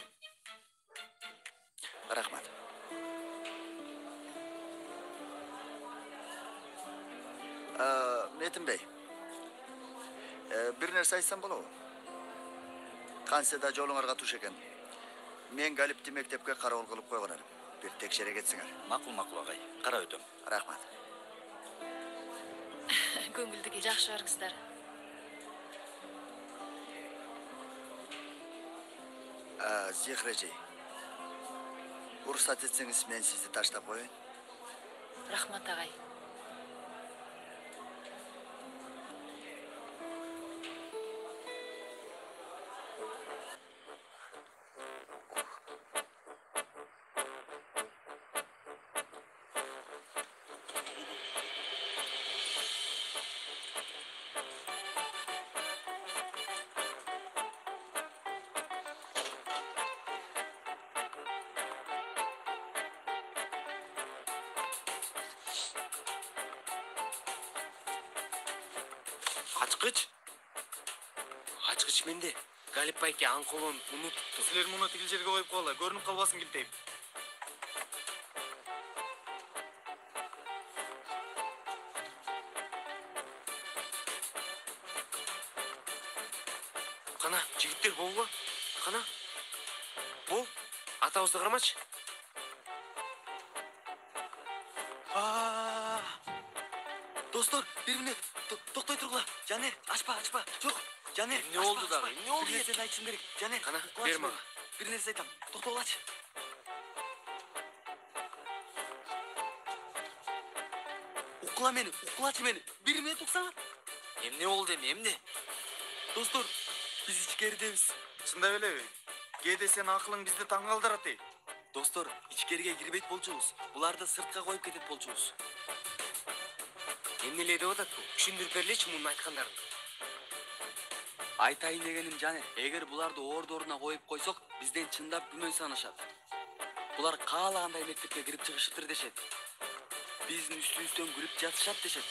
Рахмат. Метим бей. Бир нерсе айтсам болобу? Кантсе да жолуңарга туш экен. Мен Галипти мектепке кароол кылып койгон элем. Бир текшере кетсиңер.
Макул агай. Кара өтөм.
Рахмат.
Көңүлдүгү жакшы барыңыздар.
Зехрежей. Уруксат этсеңиз мен сизди таштап коеюн.
Рахмат агай.
Ачкыч? Ачкыч менде. Галип байке аңкылын унутупту.
Силер муну тигил жерге коюп койгула, көрүнүп калбасын килтейм.
Кана, жигиттер болбу? Кана. Бол. Атабызды карамачы.
Достор, бир мүнөт. Токтой тургула. Жанер, ачпа. Жок. Жанер,
Эмне болду дагы? Эмне болду?
Бир нерсени айтышым керек. Жанер,
Кана,
укулачы
бер
мени.
мага.
Бир нерсе айтам. Токтогулачы. Укула мени, укулачы мени. Бир мүнөт уксаңар.
Эмне болду эми, эмне?
Достор, биз ичкеридебиз.
Чындап элеби? Кээде сенин акылың бизди таң калтырат дейт.
Достор, ичкериге кирбейт болчубуз. Буларды сыртка коюп кетет болчубуз.
Эмне эле деп атат бул? Түшүндүрүп берлечи мунун айткандарын.
Айтайын дегеним Жанер, эгер буларды ордоруна коюп койсок, бизден чындап күмөн санашат. Булар каалагандай мектепке кирип чыгышыптыр дешет. Биздин үстүбүздөн күлүп жатышат дешет.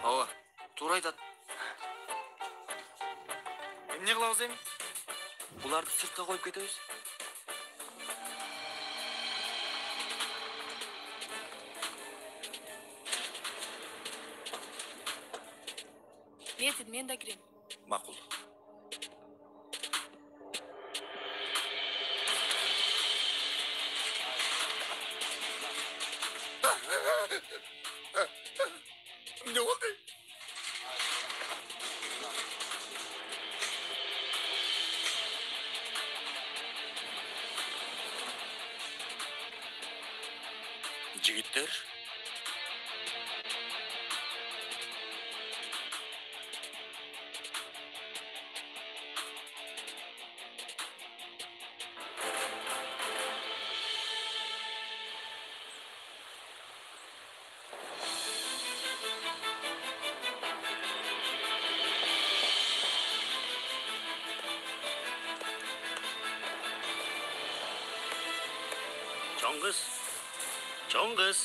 Ооба, туура айтат.
Эмне кылабыз эми?
Буларды сыртка коюп кетебиз.
Метит, мен да кирем.
Макул.
Эмне болду?
Жигиттер,
Чоң кыз.